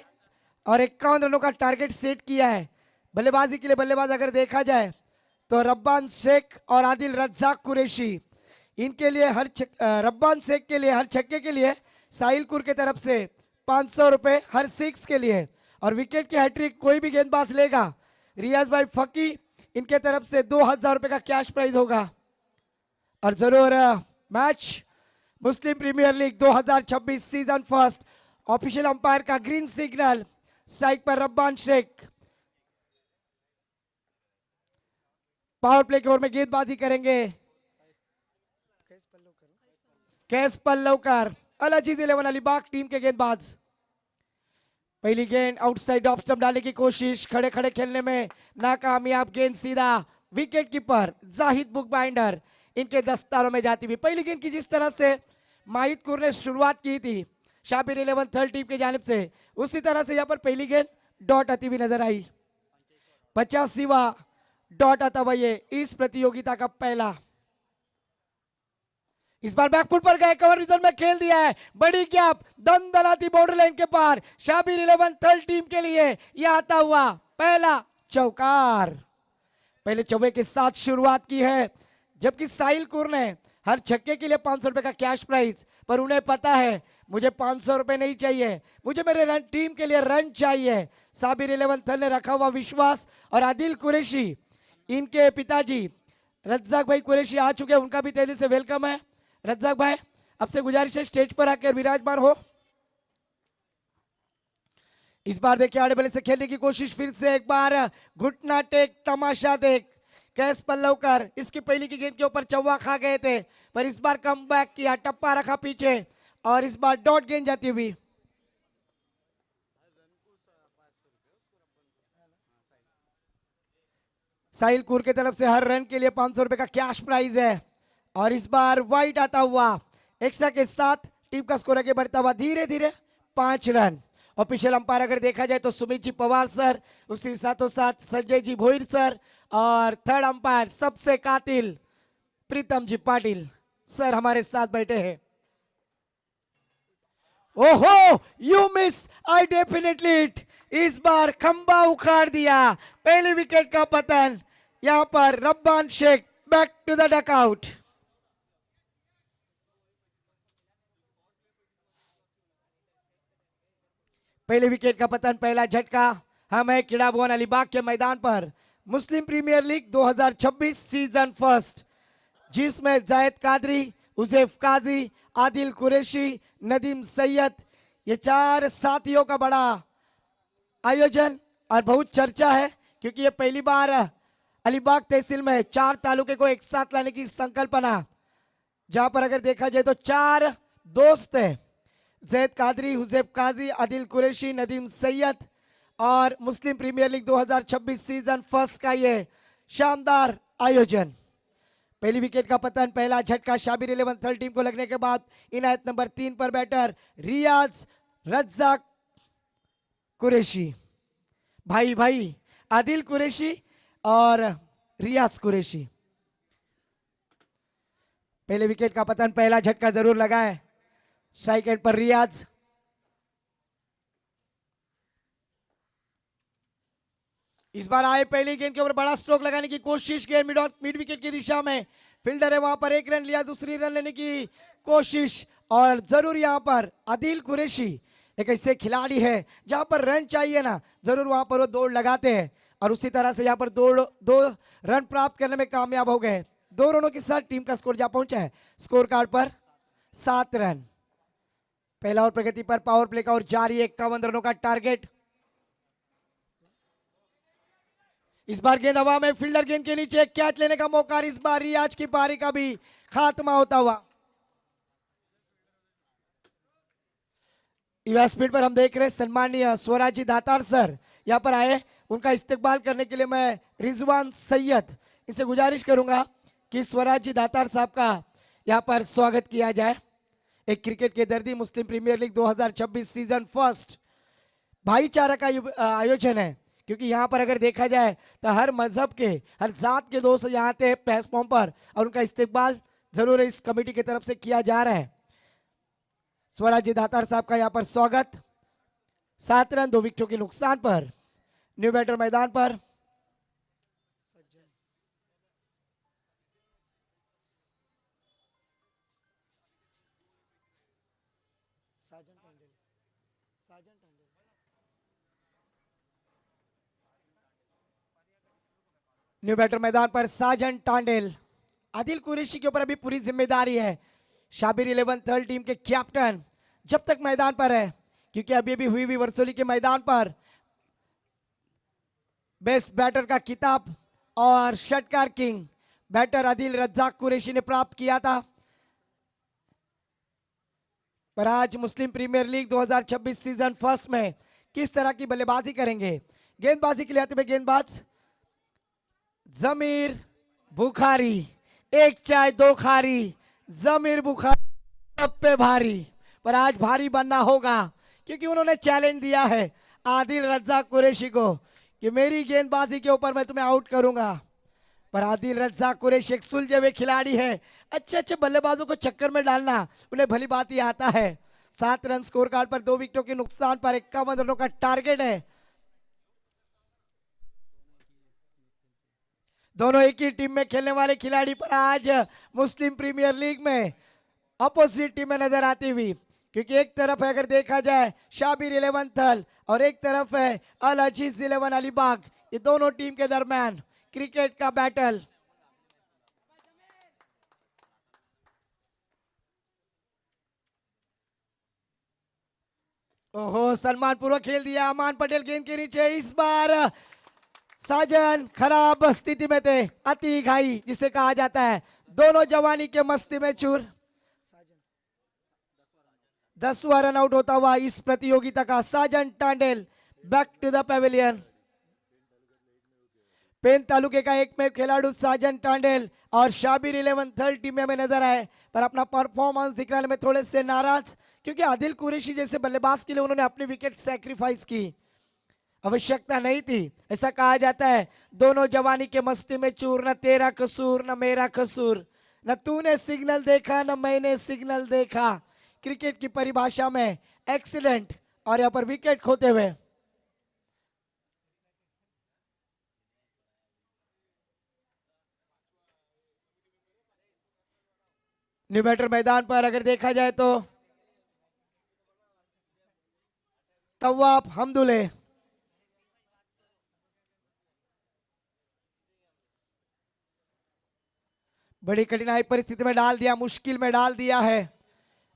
और 51 रनों का टारगेट सेट किया है। बल्लेबाजी के लिए बल्लेबाज अगर देखा जाए तो रब्बान शेख और आदिल रज्जाक कुरैशी, इनके लिए रब्बान शेख के लिए हर छक्के के लिए साहिलपुर की तरफ से 500 रुपए हर 6 के लिए, और विकेट की हैट्रिक कोई भी गेंदबाज लेगा, रियाज भाई फकी, इनके तरफ से 2000 रुपए का कैश प्राइज होगा। और जरूर match Muslim premier league 2026 season first, official umpire का ग्रीन सिग्नल, स्ट्राइक पर रब्बान शेख। पावर प्ले के ओवर में गेंदबाजी करेंगे कैस पल्लवकर, अल अजीज 11 अलीबाग टीम के गेंदबाज। पहली गेंद आउटसाइड ऑफ स्टंप डालने की कोशिश, खड़े खड़े खेलने में नाकामयाब, गेंद सीधा wicket keeper Zahid book binder इनके दस्तारों में जाती हुई। पहली गेंद की जिस तरह से माहिदपुर ने शुरुआत की थी शाबिर 11 थर्ड टीम की जानिब से, उसी तरह से यहाँ पर पहली गेंद डॉट आती हुई नजर आई। 85वां डॉट आता हुआ ये इस प्रतियोगिता का पहला। इस बार बैकफुट पर गए, कवर रिजन में खेल दिया है, बड़ी गैप, दंदनाती बाउंड्री लाइन के पार, शाबिर 11 थर्ड टीम के लिए यह आता हुआ पहला चौकार। पहले चौके के साथ शुरुआत की है, जबकि साहिल कुर ने हर छक्के के लिए 500 रुपए का कैश प्राइज, पर उन्हें पता है मुझे 500 रुपए नहीं चाहिए, मुझे मेरे टीम के लिए रन चाहिए। साबिर 11 थर्ड ने रखा हुआ विश्वास, और आदिल कुरैशी, इनके पिताजी रज्जाक भाई कुरैशी आ चुके हैं, उनका भी तेजी से वेलकम है। रज्जाक भाई, आपसे गुजारिश है स्टेज पर आकर विराजमान हो। इस बार देखिए आड़े बल्ले से खेलने की कोशिश, फिर से एक बार घुटना टेक, तमाशा देख, कैस पल्लवकर इसकी पहली की गेंद के ऊपर चौवा खा गए थे, पर इस बार कम बैक किया, टप्पा रखा पीछे, और इस बार डॉट गेंद जाती हुई। साहिल कुर की तरफ से हर रन के लिए 500 रुपए का कैश प्राइज है, और इस बार वाइड आता हुआ एक्स्ट्रा के साथ टीम का स्कोर आगे बढ़ता हुआ धीरे धीरे 5 रन। ऑफिशियल अंपायर अगर देखा जाए तो सुमित जी पवार सर, उसी साथों साथ संजय जी भोईर सर, और थर्ड अंपायर सबसे कातिल प्रीतम जी पाटिल सर हमारे साथ बैठे हैं। ओहो, you miss, I definitely it. इस बार खंबा उखाड़ दिया, पहले विकेट का पतन, यहां पर Rabban Sheikh back to the dugout. पहले विकेट का पतन, पहला झटका। हम है क्रीड़ा भवन अलीबाग के मैदान पर, मुस्लिम प्रीमियर लीग 2026 सीजन फर्स्ट, जिसमें जायद कादरी, उजैफ काजी, आदिल कुरैशी, नदीम सैयद, ये चार साथियों का बड़ा आयोजन और बहुत चर्चा है, क्योंकि ये पहली बार अलीबाग तहसील में चार तालुके को एक साथ लाने की संकल्पना, जहां पर अगर देखा जाए तो चार दोस्त है, जैद कादरी, हुजैब काजी, आदिल कुरैशी, नदीम सैयद, और मुस्लिम प्रीमियर लीग 2026 सीजन फर्स्ट का ये शानदार आयोजन। पहली विकेट का पतन, पहला झटका शाबिर 11 थर्ड टीम को लगने के बाद इनायत नंबर 3 पर बैटर रियाज रज्जाक कुरैशी, भाई भाई आदिल कुरैशी और रियाज कुरैशी। पहले विकेट का पतन, पहला झटका जरूर लगा है। स्ट्राइक एंड पर रियाज, इस बार आए पहली गेंद के ऊपर बड़ा स्ट्रोक लगाने की कोशिश, गेंद मिड विकेट की दिशा में, फील्डर है वहां पर, एक रन लिया, दूसरी रन लेने की कोशिश, और जरूर यहां पर आदिल कुरैशी एक ऐसे खिलाड़ी है जहां पर रन चाहिए ना, जरूर वहां पर वो दौड़ लगाते हैं, और उसी तरह से यहां पर दो रन प्राप्त करने में कामयाब हो गए। 2 रनों के साथ टीम का स्कोर जा पहुंचा है, स्कोर कार्ड पर 7 रन। पहला और प्रगति पर पावर प्ले का और जारी 51 रनों का टारगेट। इस बार गेंद हवा में, फील्डर गेंद के नीचे, कैच लेने का मौका, इस बार रियाज की पारी का भी खात्मा होता हुआ। युवा स्पीड पर हम देख रहे हैं सम्मानीय स्वराजी दातार सर यहां पर आए, उनका इस्तकबाल करने के लिए मैं रिजवान सैयद इनसे गुजारिश करूंगा कि स्वराजी दातार साहब का यहां पर स्वागत किया जाए। एक क्रिकेट के दर्दी, मुस्लिम प्रीमियर लीग 2026 सीजन फर्स्ट भाईचारा का आयोजन है, क्योंकि यहाँ पर अगर देखा जाए तो हर मजहब के, हर जात के दोस्त यहाँ आते हैं प्लेटफॉर्म पर, और उनका इस्तेकबाल जरूर इस कमेटी की तरफ से किया जा रहा है। स्वराजी दातार साहब का यहाँ पर स्वागत। 7 रन 2 विकेटों के नुकसान पर न्यू बैटर मैदान पर। न्यू बैटर मैदान पर साजन टांडेल। आदिल कुरैशी के ऊपर अभी पूरी जिम्मेदारी है, शाबिर 11 थर्ड टीम के कैप्टन जब तक मैदान पर है, क्योंकि अभी भी हुई वर्सोली के मैदान पर बेस्ट बैटर का किताब और षटकार किंग बैटर आदिल रज्जाक कुरैशी ने प्राप्त किया था। पर आज मुस्लिम प्रीमियर लीग 2026 सीजन फर्स्ट में किस तरह की बल्लेबाजी करेंगे। गेंदबाजी के लिए आते हुए गेंदबाज जमीर बुखारी, एक चाय दो खारी, जमीर बुखारी सब पे भारी, पर आज भारी बनना होगा, क्योंकि उन्होंने चैलेंज दिया है आदिल रज्जाक कुरैशी को कि मेरी गेंदबाजी के ऊपर मैं तुम्हें आउट करूंगा। पर आदिल रज्जाक कुरैशी एक सुलझे हुए खिलाड़ी है, अच्छे अच्छे बल्लेबाजों को चक्कर में डालना उन्हें भली बात ही आता है। 7 रन स्कोर कार्ड पर 2 विकेटों के नुकसान पर 51 रनों का टारगेट है। दोनों एक ही टीम में खेलने वाले खिलाड़ी पर आज मुस्लिम प्रीमियर लीग में अपोजिट टीम में नजर आती हुई, क्योंकि एक तरफ है अगर देखा जाए शाबिर 11 थल और एक तरफ है अल अजीज 11 अलीबाग, ये दोनों टीम के दरमियान क्रिकेट का बैटल। ओहो, सम्मान पूर्वक खेल दिया अमान पटेल गेंद के नीचे। इस बार साजन खराब स्थिति में थे, अति घाई जिसे कहा जाता है, दोनों जवानी के मस्ती में चूर। 10वां रन आउट होता हुआ इस प्रतियोगिता का Sajan Tandel back to the pavilion. Pen तालुके का एकमेव खिलाड़ी साजन टांडेल और शाबिर 11 थर्ड टीम में हमें नजर आए, पर अपना परफॉर्मेंस दिखाने में थोड़े से नाराज, क्योंकि आदिल कुरैशी जैसे बल्लेबाज के लिए उन्होंने अपनी विकेट सैक्रिफाइस की, आवश्यकता नहीं थी। ऐसा कहा जाता है दोनों जवानी के मस्ती में चूर, न तेरा कसूर न मेरा कसूर, न तूने सिग्नल देखा न मैंने सिग्नल देखा। क्रिकेट की परिभाषा में एक्सीडेंट, और यहां पर विकेट खोते हुए न्यू बैटर मैदान पर अगर देखा जाए तो तवाब हमदुल्ले। बड़ी कठिनाई परिस्थिति में डाल दिया, मुश्किल में डाल दिया है।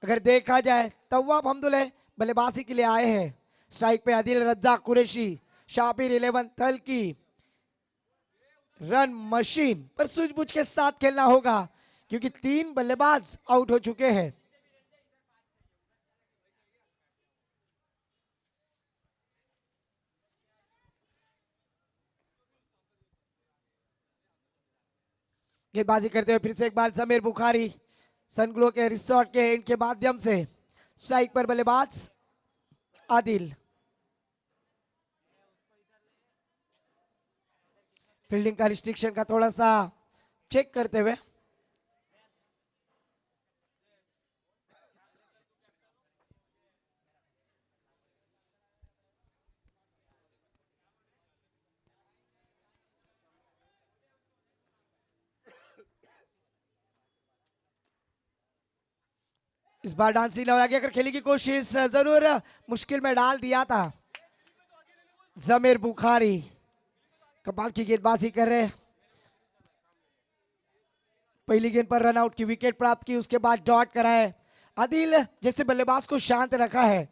अगर देखा जाए तवाब हमदुल्ले बल्लेबाजी के लिए आए हैं। स्ट्राइक पे आदिल रज्जाक कुरैशी, शाबिर 11 तलकी। रन मशीन पर सूझबूझ के साथ खेलना होगा क्योंकि 3 बल्लेबाज आउट हो चुके हैं। गेंदबाजी करते हुए फिर से एक बार जमीर बुखारी सनग्लो के रिसोर्ट के इनके माध्यम से। स्ट्राइक पर बल्लेबाज आदिल। फील्डिंग का रिस्ट्रिक्शन का थोड़ा सा चेक करते हुए इस बार डांसिंग आगे अगर खेलने की कोशिश जरूर मुश्किल में डाल दिया था। जमीर बुखारी कमाल की गेंदबाजी कर रहे। पहली गेंद पर रन आउट की विकेट प्राप्त की, उसके बाद डॉट कराए। आदिल जैसे बल्लेबाज को शांत रखा है,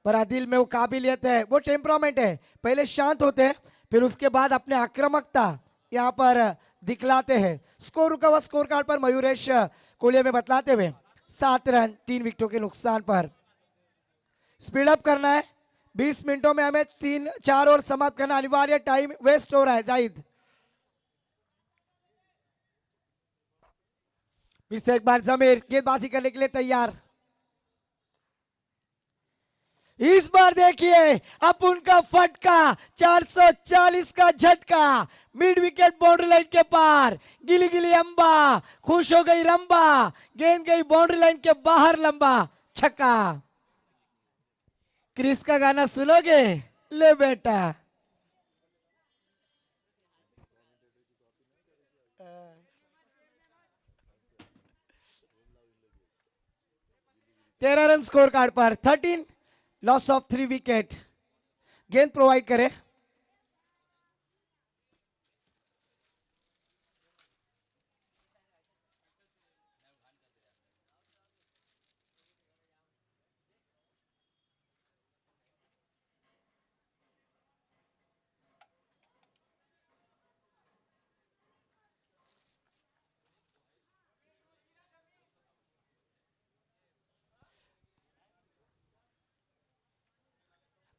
पर आदिल में वो काबिलियत है, वो टेम्परामेंट है। पहले शांत होते हैं, फिर उसके बाद अपने आक्रामकता यहाँ पर दिखलाते हैं। स्कोर रुका हुआ स्कोर कार्ड पर मयूरेश कोलिया में बतलाते हुए 7 रन 3 विकेटों के नुकसान पर। स्पीड अप करना है, 20 मिनटों में हमें 3-4 और समाप्त करना अनिवार्य। टाइम वेस्ट हो रहा है जाहिद। फिर से एक बार जमीर गेंदबाजी करने के लिए तैयार। इस बार देखिए अब उनका फटका 440 का झटका मिड विकेट बाउंड्री लाइन के पार। गिली गिली अंबा, खुश हो गई रंबा, गेंद गई बाउंड्री लाइन के बाहर लंबा, छक्का। क्रिस का गाना सुनोगे? ले बेटा। तेरह रन स्कोर कार्ड पर, 13 लॉस ऑफ 3 विकेट। गेंद प्रोवाइड करे।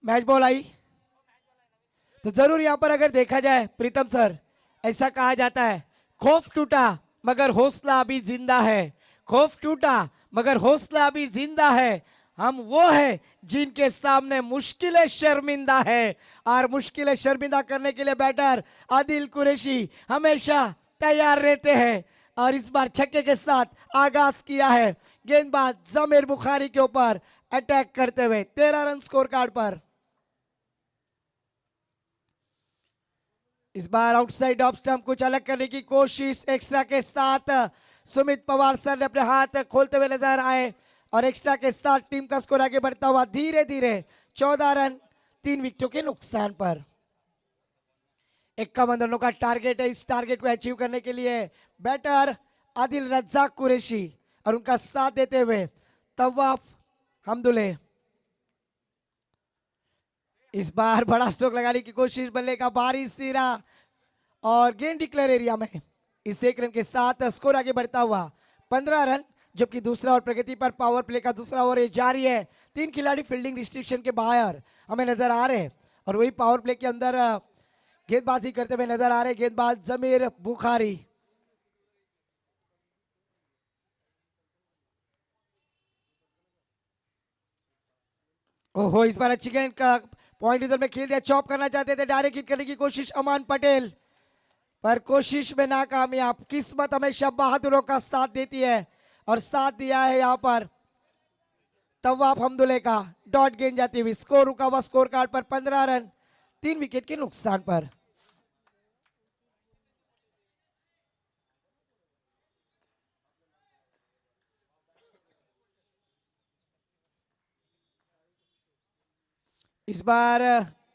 मैच बॉल आई तो जरूर यहां पर अगर देखा जाए प्रीतम सर, ऐसा कहा जाता है खौफ टूटा मगर हौसला अभी जिंदा है। खौफ टूटा मगर हौसला अभी जिंदा है। हम वो है जिनके सामने मुश्किलें शर्मिंदा है। और मुश्किलें शर्मिंदा करने के लिए बैटर आदिल कुरैशी हमेशा तैयार रहते हैं। और इस बार छक्के के साथ आगाज किया है। गेंदबाज जमीर बुखारी के ऊपर अटैक करते हुए 13 रन स्कोर कार्ड पर। इस बार आउटसाइड ऑफ स्टंप कुछ अलग करने की कोशिश एक्स्ट्रा के साथ। सुमित पवार सर ने अपने हाथ खोलते हुए नजर आए और एक्स्ट्रा के साथ टीम का स्कोर आगे बढ़ता हुआ धीरे धीरे 14 रन 3 विकेटों के नुकसान पर। 51 रनों का टारगेट है। इस टारगेट को अचीव करने के लिए बैटर आदिल रज्जाक कुरैशी और उनका साथ देते हुए तवाफ हमदुल्ले। इस बार बड़ा स्ट्रोक लगाने की कोशिश, बल्ले का बारी सिरा और गेंद डिक्लेयर एरिया में। इस 1 रन के साथ स्कोर आगे बढ़ता हुआ 15 रन, जबकि दूसरा और प्रगति पर पावर प्ले का दूसरा ओवर जारी है। 3 खिलाड़ी फील्डिंग रिस्ट्रिक्शन के बाहर हमें नजर आ रहे हैं और वही पावर प्ले के अंदर गेंदबाजी करते हुए नजर आ रहे गेंदबाज जमीर बुखारी। ओहो, इस बार अच्छी गेंद का पॉइंट इधर में खेल दिया। चॉप करना चाहते थे, डायरेक्ट हिट करने की कोशिश अमान पटेल, पर कोशिश में नाकामयाब। किस्मत हमेशा बहादुरों का साथ देती है और साथ दिया है यहां पर तवाफ हमदुल्ले का। डॉट गेंद जाती हुई, स्कोर रुका हुआ स्कोर कार्ड पर 15 रन 3 विकेट के नुकसान पर। इस बार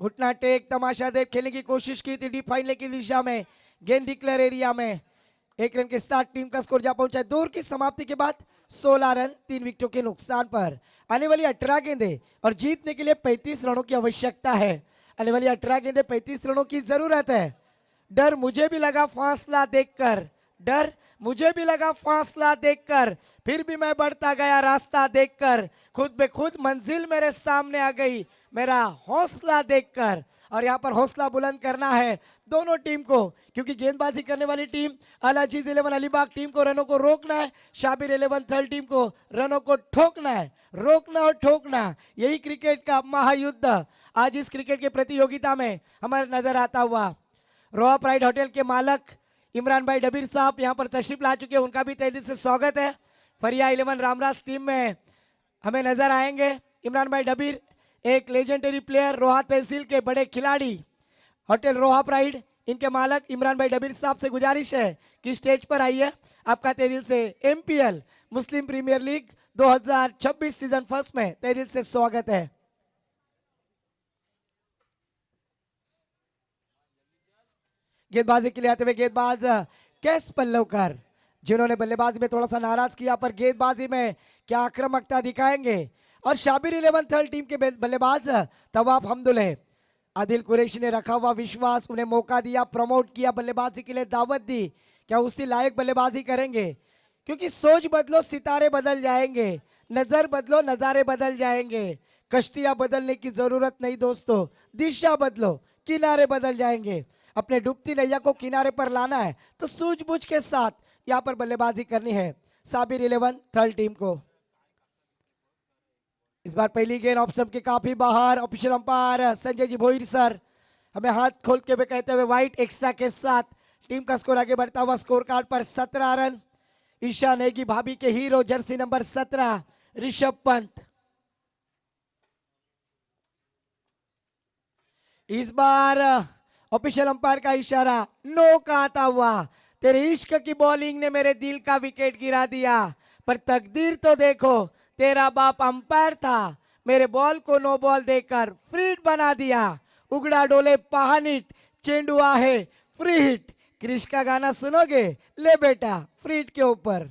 घुटना टेक तमाशा देख खेलने की कोशिश की थी डीप फाइनल की दिशा में। गेंद डिक्लेयर एरिया में 1 रन के साथ टीम का स्कोर जा पहुंचा। दौर की समाप्ति के बाद 16 रन 3 विकेटों के नुकसान पर। आने वाली 18 गेंदें और जीतने के लिए 35 रनों की आवश्यकता है। आने वाली 18 गेंदें 35 रनों की जरूरत है। डर मुझे भी लगा फासला देखकर, डर मुझे भी लगा फासला देखकर, फिर भी मैं बढ़ता गया रास्ता देखकर, खुद बे खुद मंजिल मेरे सामने आ गई मेरा हौसला देखकर। और यहाँ पर हौसला बुलंद करना है दोनों टीम को, क्योंकि गेंदबाजी करने वाली टीम अल अजीज 11 अलीबाग टीम को रनों को रोकना है, शाबिर 11 थर्ड टीम को रनों को ठोकना है, रोकना और ठोकना। यही क्रिकेट का महायुद्ध आज इस क्रिकेट की प्रतियोगिता में हमारे नजर आता हुआ। रोहा प्राइड होटल के मालक इमरान भाई डबीर साहब यहाँ पर तशरीफ ला चुके हैं, उनका भी तहे दिल से स्वागत है। फरिया 11 रामराज टीम में हमें नजर आएंगे इमरान भाई डबीर, एक लेजेंडरी प्लेयर, रोहा तहसील के बड़े खिलाड़ी, होटल रोहा प्राइड, इनके मालक इमरान भाई डबीर साहब से गुजारिश है कि स्टेज पर आइए। आपका तहे दिल से MPL मुस्लिम प्रीमियर लीग 2026 सीजन फर्स्ट में तहे दिल से स्वागत है। गेंदबाजी के लिए आते हुए गेंदबाज कैस पल्लवकर, जिन्होंने बल्लेबाजी में थोड़ा सा नाराज किया, पर गेंदबाजी में क्या आक्रामकता दिखाएंगे। और शाबिर 11 थर्ड टीम के बल्लेबाज तवाफ हमदुल्ले, आदिल कुरैशी ने रखा हुआ विश्वास, उन्हें मौका दिया, प्रमोट किया, बल्लेबाजी के लिए दावत दी, क्या उसी लायक बल्लेबाजी करेंगे? क्योंकि सोच बदलो सितारे बदल जाएंगे, नजर बदलो नजारे बदल जाएंगे। कश्तियां बदलने की जरूरत नहीं दोस्तों, दिशा बदलो किनारे बदल जाएंगे। अपने डूबती नैया को किनारे पर लाना है तो सूझबूझ के साथ यहां पर बल्लेबाजी करनी है शाबिर 11 थर्ड टीम को। इस बार पहली गेंद ऑफ स्टंप के काफी बाहर, official umpire Sanjay ji Bhoir sir हमें हाथ खोल के कहते हुए वाइट एक्स्ट्रा के साथ टीम का स्कोर आगे बढ़ता हुआ स्कोर कार्ड पर 17 रन। ईशा नेगी भाभी के hero Jersey number 17 Rishabh Pant. इस बार ऑफिशियल अंपायर का इशारा नो का आता हुआ, तेरे इश्क की बॉलिंग ने मेरे दिल का विकेट गिरा दिया, पर तकदीर तो देखो तेरा बाप अंपायर था, मेरे बॉल को नो बॉल देकर फ्री हिट बना दिया। उगड़ा डोले पहानिट चेंडू आहे फ्री हिट। क्रिश का गाना सुनोगे? ले बेटा फ्री हिट के ऊपर।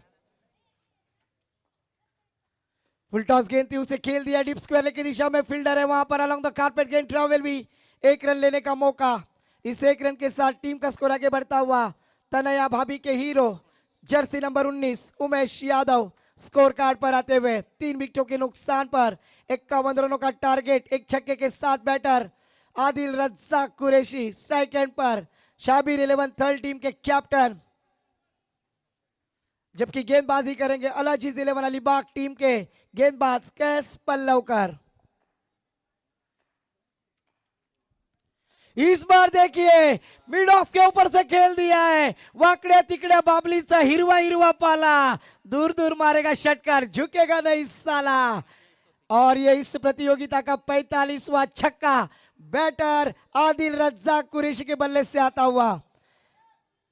फुल टॉस गेंद थी, उसे खेल दिया डीप स्क्वायर की दिशा में, फील्डर है वहां पर अलोंग द कारपेट गेंद ट्रैवल भी, एक रन लेने का मौका। इस एक रन के साथ टीम का स्कोर आगे बढ़ता हुआ तनया भाभी के hero Jersey number 19 Umesh Yadav score card पर आते हुए 3 विकेटों के नुकसान पर 51 रनों का टारगेट, एक छक्के के साथ batter Adil Razzaq Qureshi strike end पर। शाबिर 11 थर्ड टीम के कैप्टन, जबकि गेंदबाजी करेंगे अल अजीज 11 अलीबाग टीम के गेंदबाज कैस पल्लवकर। इस बार देखिए मिड ऑफ के ऊपर से खेल दिया है, वाकड़े तिकड़े बाबलीचा हिरवा हिरवा पाला, दूर दूर मारेगा षटकार, झुकेगा नहीं साला। और ये इस प्रतियोगिता का 45वां छक्का बैटर आदिल रज्जाक कुरैशी के बल्ले से आता हुआ।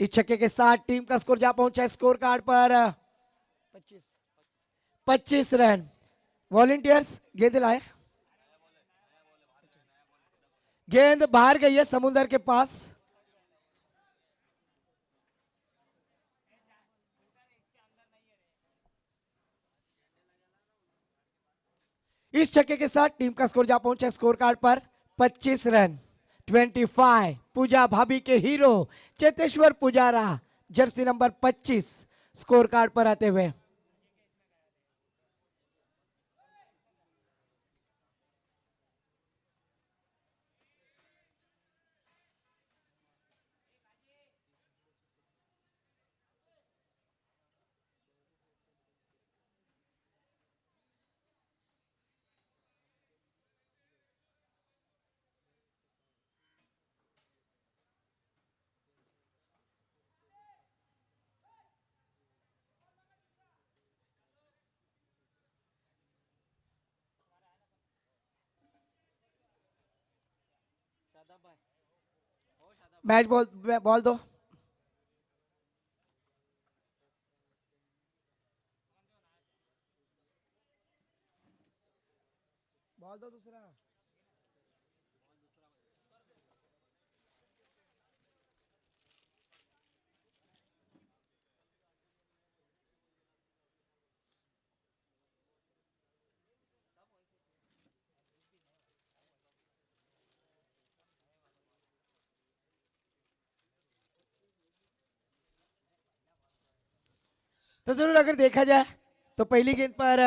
इस छक्के के साथ टीम का स्कोर जा पहुंचा स्कोर कार्ड पर 25 रन। वॉलंटियर्स गेंद लाए, गेंद बाहर गई है समुद्र के पास। इस छक्के के साथ टीम का स्कोर जा पहुंचा स्कोर कार्ड पर 25 रन। 25 पूजा भाभी के hero Cheteshwar Pujara Jersey number 25 score card पर आते हुए। मैच बॉल बॉल दो। बॉल दो दूसरा। तो जरूर अगर देखा जाए तो पहली गेंद पर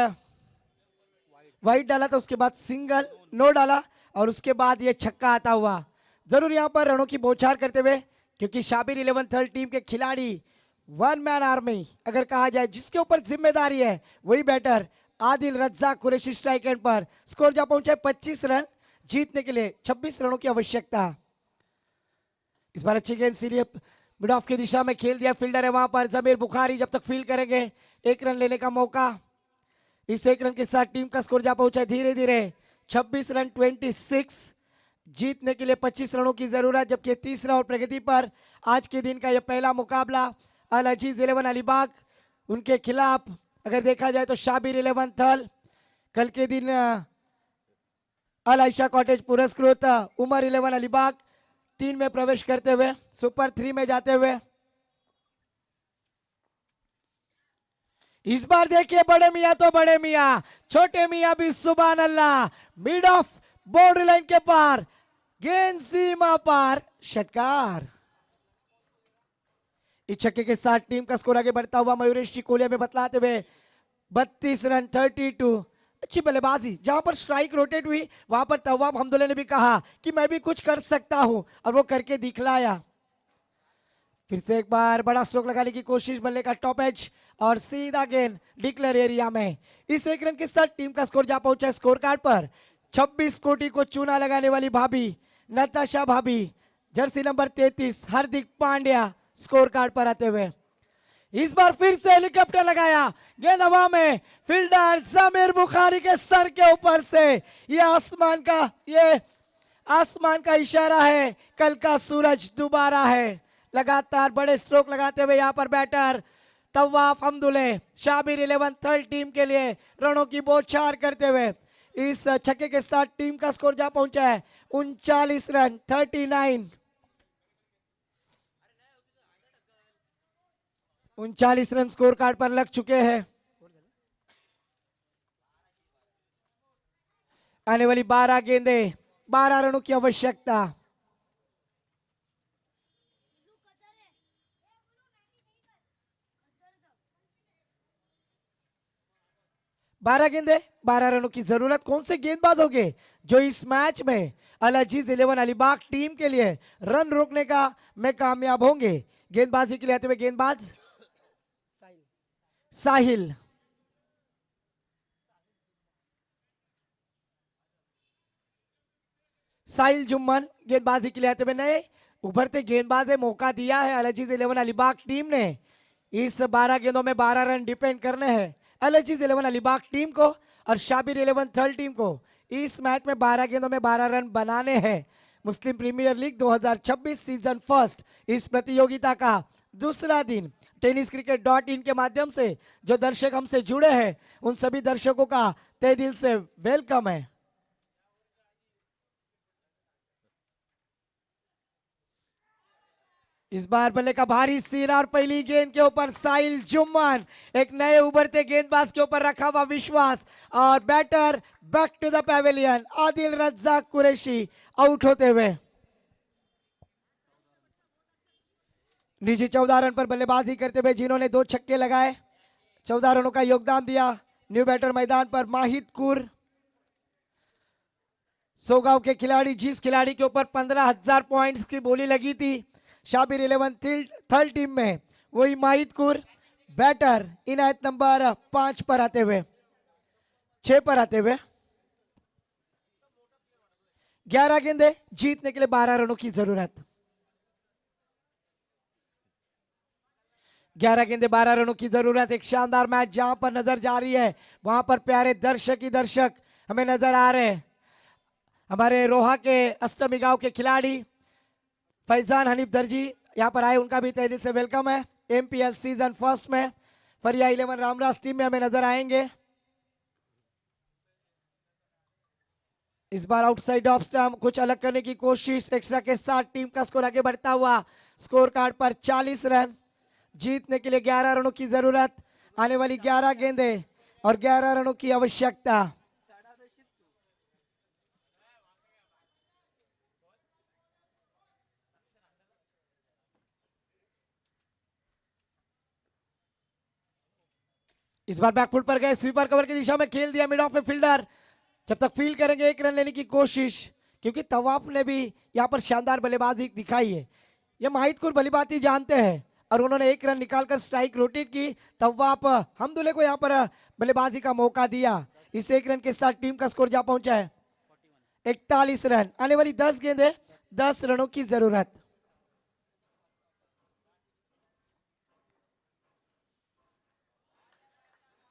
वाइट डाला था, उसके बाद सिंगल नो डाला और उसके बाद ये छक्का आता हुआ। जरूर यहाँ पर रनों की बौछार करते हुए, क्योंकि शाबिर 11 टीम के खिलाड़ी वन मैन आर्मी अगर कहा जाए, जिसके ऊपर जिम्मेदारी है वही batter Adil Razzaq Qureshi strike end पर। स्कोर जा पहुंचा 25 रन, जीतने के लिए 26 रनों की आवश्यकता। इस बार अच्छी गेंद सीधे मिड ऑफ की दिशा में खेल दिया, फील्डर है वहां पर जमीर बुखारी, जब तक फील्ड करेंगे 1 रन लेने का मौका। इस 1 रन के साथ टीम का स्कोर जा पहुंचा धीरे धीरे 26 रन 26, जीतने के लिए 25 रनों की जरूरत। जबकि तीसरा और प्रगति पर आज के दिन का यह पहला मुकाबला अल अजीज 11 अलीबाग उनके खिलाफ अगर देखा जाए तो शाबिर 11 थल। कल के दिन अल आयशा कॉटेज पुरस्कृत उमर 11 अलीबाग 3 में प्रवेश करते हुए सुपर 3 में जाते हुए। इस बार देखिए बड़े मियां तो बड़े मियां, छोटे मियां भी सुभान अल्लाह। मिड ऑफ बाउंड्री लाइन के पार, गेंद सीमा पार, षटकार। इस छक्के के साथ टीम का स्कोर आगे बढ़ता हुआ मयूरेश चिकोलिया में बतलाते हुए 32 रन 32। अच्छी बल्लेबाजी, जहां पर स्ट्राइक रोटेट हुई वहां पर तवाब हमदुल्ला ने भी कहा कि मैं भी कुछ कर सकता हूं और वो करके दिखलाया। फिर से एक बार बड़ा स्ट्रोक लगाने की कोशिश, बल्ले का टॉप एज और सीधा गेंद डिक्लेयर एरिया में। इस 1 रन के साथ टीम का स्कोर जा पहुंचा स्कोर कार्ड पर 26 कोटि को चूना लगाने वाली भाभी नताशा भाभी, Jersey number 33 Hardik Pandya score card पर आते हुए। इस बार फिर से हेलीकॉप्टर लगाया, गेंद हवा में, फील्डर जमीर बुखारी के सर के ऊपर से। ये आसमान का इशारा है, कल का सूरज दोबारा है। लगातार बड़े स्ट्रोक लगाते हुए यहाँ पर बैटर तवाफ हमदुल्ले शाबिर 11 टीम के लिए रनों की बौछार करते हुए इस छक्के के साथ टीम का स्कोर जा पहुंचा है 39 रन 39। 39 रन स्कोर कार्ड पर लग चुके हैं। आने वाली 12 गेंदे, 12 रनों की आवश्यकता। बारह गेंदे 12 रनों की जरूरत। कौन से गेंदबाज होंगे जो इस मैच में अल अजीज 11 अलीबाग टीम के लिए रन रोकने का में कामयाब होंगे? गेंदबाजी के लिए आते हुए गेंदबाज साहिल, साहिल जुम्मन गेंदबाजी के लिए आते हुए नए उभरते गेंदबाज है। मौका दिया है अल अजीज 11 अलीबाग टीम ने। इस 12 गेंदों में 12 रन डिपेंड करने हैं अल अजीज 11 अलीबाग टीम को और शाबिर 11 टीम को। इस मैच में 12 गेंदों में 12 रन बनाने हैं। Muslim premier league 2026 season first इस प्रतियोगिता का दूसरा दिन tenniscricket.in के माध्यम से जो दर्शक हमसे जुड़े हैं उन सभी दर्शकों का तहे दिल से वेलकम है। इस बार बल्ले का भारी सिर और पहली गेंद के ऊपर साहिल जुम्मन, एक नए उभरते गेंदबाज के ऊपर रखा हुआ विश्वास और batter back to the pavilion Adil Razzaq Qureshi out होते हुए। निजी 14 रन पर बल्लेबाजी करते हुए जिन्होंने 2 छक्के लगाए, 14 रनों का योगदान दिया। न्यू बैटर मैदान पर माहिद कुर, सोगांव के खिलाड़ी, जिस खिलाड़ी के ऊपर 15,000 पॉइंट्स की बोली लगी थी शाबिर 11 टीम में, वही माहिद कुर बैटर इनायत नंबर 5 पर आते हुए 6 पर आते हुए। 11 गेंदे, जीतने के लिए 12 रनों की जरूरत। 11 गेंदे 12 रनों की जरूरत। एक शानदार मैच जहां पर नजर जा रही है वहां पर प्यारे दर्शक ही दर्शक हमें नजर आ रहे हैं। हमारे रोहा के अष्टमी गांव के खिलाड़ी फैजान हनीफ दर्जी यहां पर आए, उनका भी तहे दिल से वेलकम है। एमपीएल सीजन फर्स्ट में फरिया 11 रामराज टीम में हमें नजर आएंगे। इस बार आउटसाइड ऑफ स्टंप कुछ अलग करने की कोशिश, एक्स्ट्रा के साथ टीम का स्कोर आगे बढ़ता हुआ स्कोर कार्ड पर 40 रन, जीतने के लिए 11 रनों की जरूरत। आने वाली 11 गेंदे और 11 रनों की आवश्यकता। इस बार बैकफुट पर गए, स्वीपर कवर की दिशा में खेल दिया मिड ऑफ में फील्डर। जब तक फील्ड करेंगे 1 रन लेने की कोशिश, क्योंकि तवाफ ने भी यहाँ पर शानदार बल्लेबाजी दिखाई है। ये माहिदकुर बल्लेबाजी जानते हैं और उन्होंने 1 रन निकालकर स्ट्राइक रोटेट की। तवाफ हमदुल्ले को यहाँ पर बल्लेबाजी का मौका दिया। इस 1 रन के साथ टीम का स्कोर जा पहुंचा है 41 रन। आने वाली 10 गेंदें, 10 रनों की जरूरत।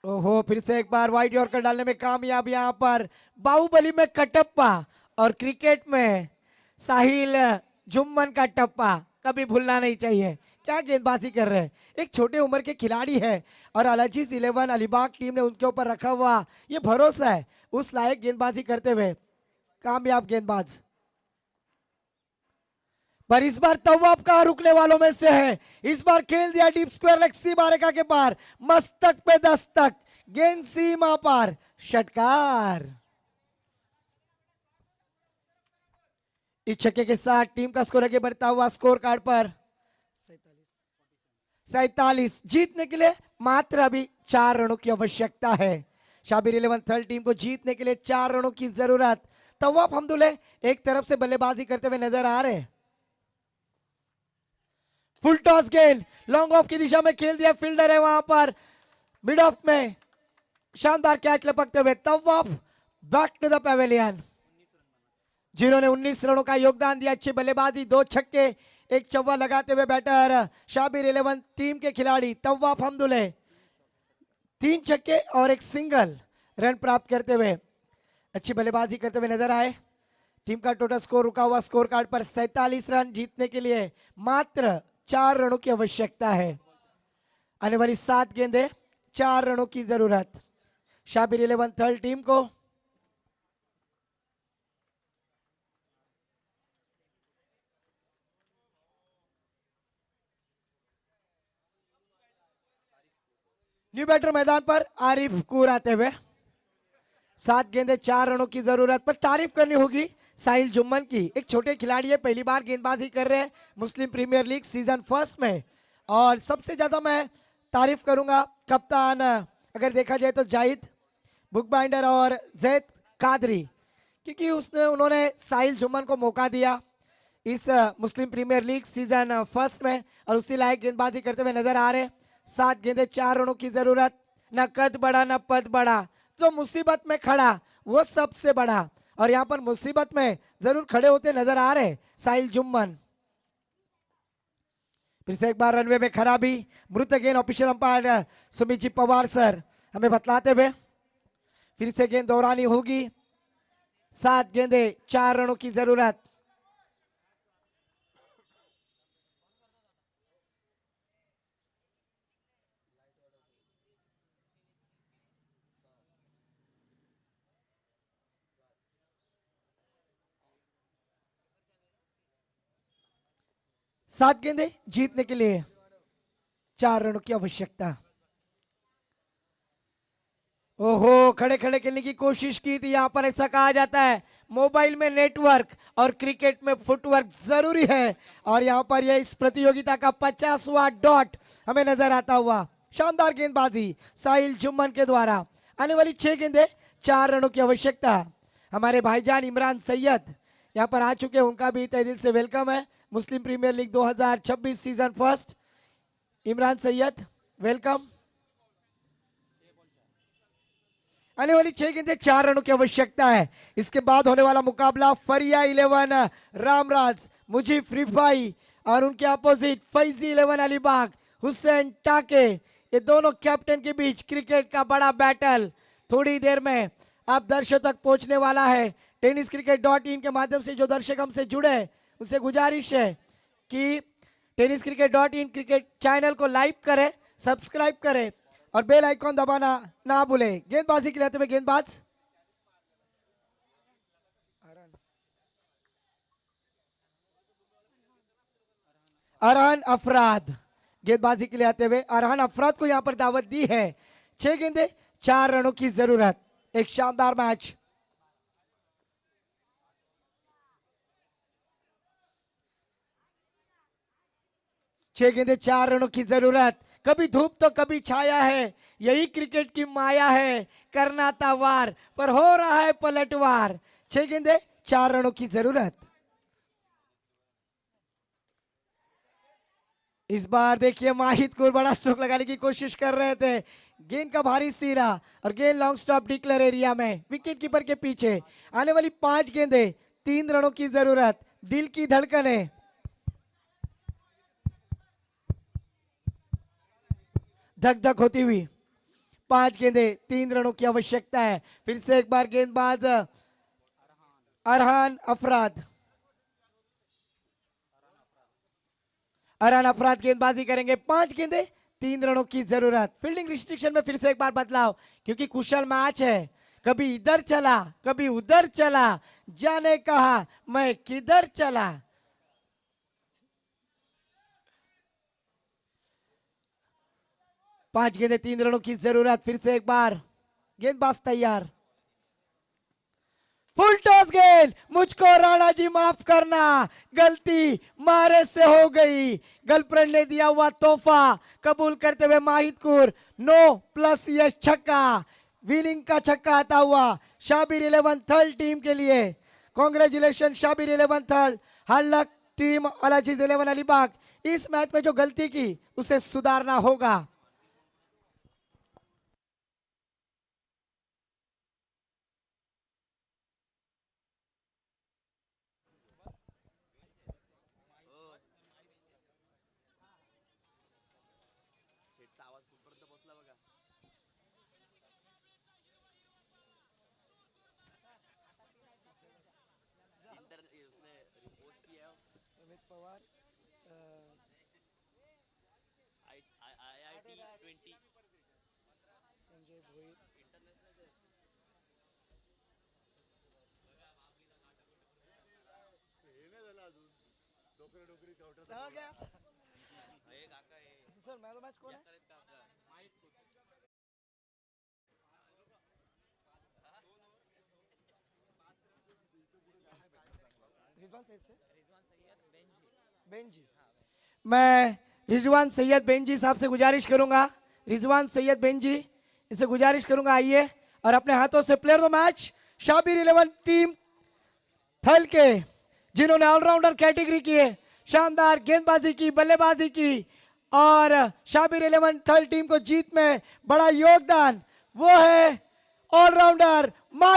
ओहो, फिर से एक बार वाइड यॉर्कर डालने में कामयाब यहाँ पर। बाहुबली में कटप्पा और क्रिकेट में साहिल जुम्मन का टप्पा कभी भूलना नहीं चाहिए। क्या गेंदबाजी कर रहे हैं, एक छोटे उम्र के खिलाड़ी है और अलाजीज 11 अलीबाग टीम ने उनके ऊपर रखा हुआ ये भरोसा है, उस लायक गेंदबाजी करते हुए कामयाब गेंदबाज। पर इस बार तवाब का रुकने वालों में से है। इस बार खेल दिया डीप स्क्वायर लेग सीमा रेखा के पार, मस्तक पे दस्तक, गेंद सीमा पार, षटकार। इस छक्के के साथ टीम का स्कोर आगे बढ़ता हुआ स्कोर कार्ड पर 47। जीतने के लिए मात्र अभी 4 रनों की आवश्यकता है। शाबिर 11 थर्ड टीम को जीतने के लिए 4 रनों की जरूरत। तवाब हमदुल्ले एक तरफ से बल्लेबाजी करते हुए नजर आ रहे हैं। फुल टॉस गेंद लॉन्ग ऑफ की दिशा में खेल दिया, फील्डर है वहां पर। मिड ऑफ में शानदार कैच लपकते हुए तवाब बैक टू द पेवेलियन, जिन्होंने 19 रनों का योगदान दिया। अच्छी बल्लेबाजी, 2 छक्के, 1 चौवा लगाते हुए बैटर शाबिर 11 टीम के खिलाड़ी तवाब हमदुल्ले 3 छक्के और 1 सिंगल रन प्राप्त करते हुए अच्छी बल्लेबाजी करते हुए नजर आए। टीम का टोटल स्कोर रुका हुआ स्कोर कार्ड पर 47 रन। जीतने के लिए मात्र 4 रनों की आवश्यकता है। आने वाली 7 गेंदें, 4 रनों की जरूरत शाबिर 11 थर्ड टीम को। न्यू बैटर मैदान पर आरिफ कूर आते हुए। 7 गेंदें, 4 रनों की जरूरत। पर तारीफ करनी होगी साहिल जुम्मन की, एक छोटे खिलाड़ी है, पहली बार गेंदबाजी कर रहे हैं Muslim premier league season first में। और सबसे ज्यादा मैं तारीफ करूंगा कप्तान, अगर देखा जाए तो जाहिद बुकबाइंडर और जैद कादरी, क्योंकि उन्होंने साहिल जुम्मन को मौका दिया इस मुस्लिम प्रीमियर लीग सीजन फर्स्ट में और उसी लायक गेंदबाजी करते हुए नजर आ रहे। 7 गेंदें, 4 रनों की जरूरत। न कद बड़ा न पद बड़ा, जो मुसीबत में खड़ा वो सबसे बड़ा, और यहाँ पर मुसीबत में जरूर खड़े होते नजर आ रहे साहिल जुम्मन। फिर से एक बार रनवे में खराबी, मृत गेंद official umpire Sumit ji Pawar sir हमें बतलाते हुए। फिर से गेंद दौरानी होगी। 7 गेंदें, 4 रनों की जरूरत। सात गेंदें, जीतने के लिए 4 रनों की आवश्यकता। ओहो, खड़े खड़े खेलने की कोशिश की थी। यहां पर ऐसा कहा जाता है मोबाइल में नेटवर्क और क्रिकेट में फुटवर्क जरूरी है, और यहां पर यह इस प्रतियोगिता का 50वां डॉट हमें नजर आता हुआ। शानदार गेंदबाजी साहिल जुम्मन के द्वारा। आने वाली 6 गेंदें, 4 रनों की आवश्यकता। हमारे भाईजान इमरान सैयद यहां पर आ चुके हैं, उनका भी तहे दिल से वेलकम है Muslim premier league 2026 season first. Imran Syed welcome. आने वाली 6 गेंदें, 4 रनों की आवश्यकता है। इसके बाद होने वाला मुकाबला फरिया 11 रामराज मुजीब रिफाई और उनके अपोजिट फैजी 11 अलीबाग हुसैन टाके, ये दोनों कैप्टन के बीच क्रिकेट का बड़ा बैटल थोड़ी देर में आप दर्शकों तक पहुंचने वाला है। tenniscricket.in के माध्यम से जो दर्शक हमसे जुड़े हैं उनसे गुजारिश है कि tenniscricket.in क्रिकेट चैनल को लाइक करें, सब्सक्राइब करें और बेल आइकॉन दबाना ना भूलें। गेंदबाजी के लिए गेंदबाज अरहान अफराद, गेंदबाजी के लिए आते हुए अरहान अफराद को यहां पर दावत दी है। 6 गेंदें, 4 रनों की जरूरत। एक शानदार मैच। छह गेंदें, 4 रनों की जरूरत। कभी धूप तो कभी छाया है, यही क्रिकेट की माया है, करना था वार पर हो रहा है पलटवार। 6 गेंदे 4 रनों की जरूरत। इस बार देखिए माहिद को बड़ा स्ट्रोक लगाने की कोशिश कर रहे थे, गेंद का भारी सीरा और गेंद लॉन्ग स्टॉप डिक्लेयर एरिया में विकेट कीपर के पीछे। आने वाली 5 गेंदे 3 रनों की जरूरत। दिल की धड़कने धक धक होती हुई। 5 गेंदे 3 रनों की आवश्यकता है। फिर से एक बार गेंदबाज अरहान अफराद गेंदबाजी करेंगे। 5 गेंदे 3 रनों की जरूरत। फील्डिंग रिस्ट्रिक्शन में फिर से एक बार बदलाव, क्योंकि कुशल मैच है, कभी इधर चला कभी उधर चला, जाने कहा मैं किधर चला। पांच गेंदे 3 रनों की जरूरत। फिर से एक बार गेंदबाज तैयार। फुल टॉस गेंद, मुझको राणा जी माफ करना, गलती मारे से हो गई। गर्लफ्रेंड ने दिया हुआ तोहफा कबूल करते हुए माहिदपुर 9 प्लस यह छक्का, विनिंग का छक्का आता हुआ शाबिर 11 थर्ड टीम के लिए। कांग्रेचुलेशन शाबिर 11 थर्ड, हर लक टीम अलाजीज 11 अलीबाग। इस मैच में जो गलती की उसे सुधारना होगा। मैं रिजवान सैयद बेंजी साहब से गुजारिश करूंगा, रिजवान सैयद बेंजी इसे गुजारिश करूंगा आइए और अपने हाथों से player of the match Shabir 11 team थल के, जिन्होंने ऑलराउंडर कैटेगरी की है, शानदार गेंदबाजी की, बल्लेबाजी की और शाबिर 11 थल टीम को जीत में बड़ा योगदान, वो है ऑलराउंडर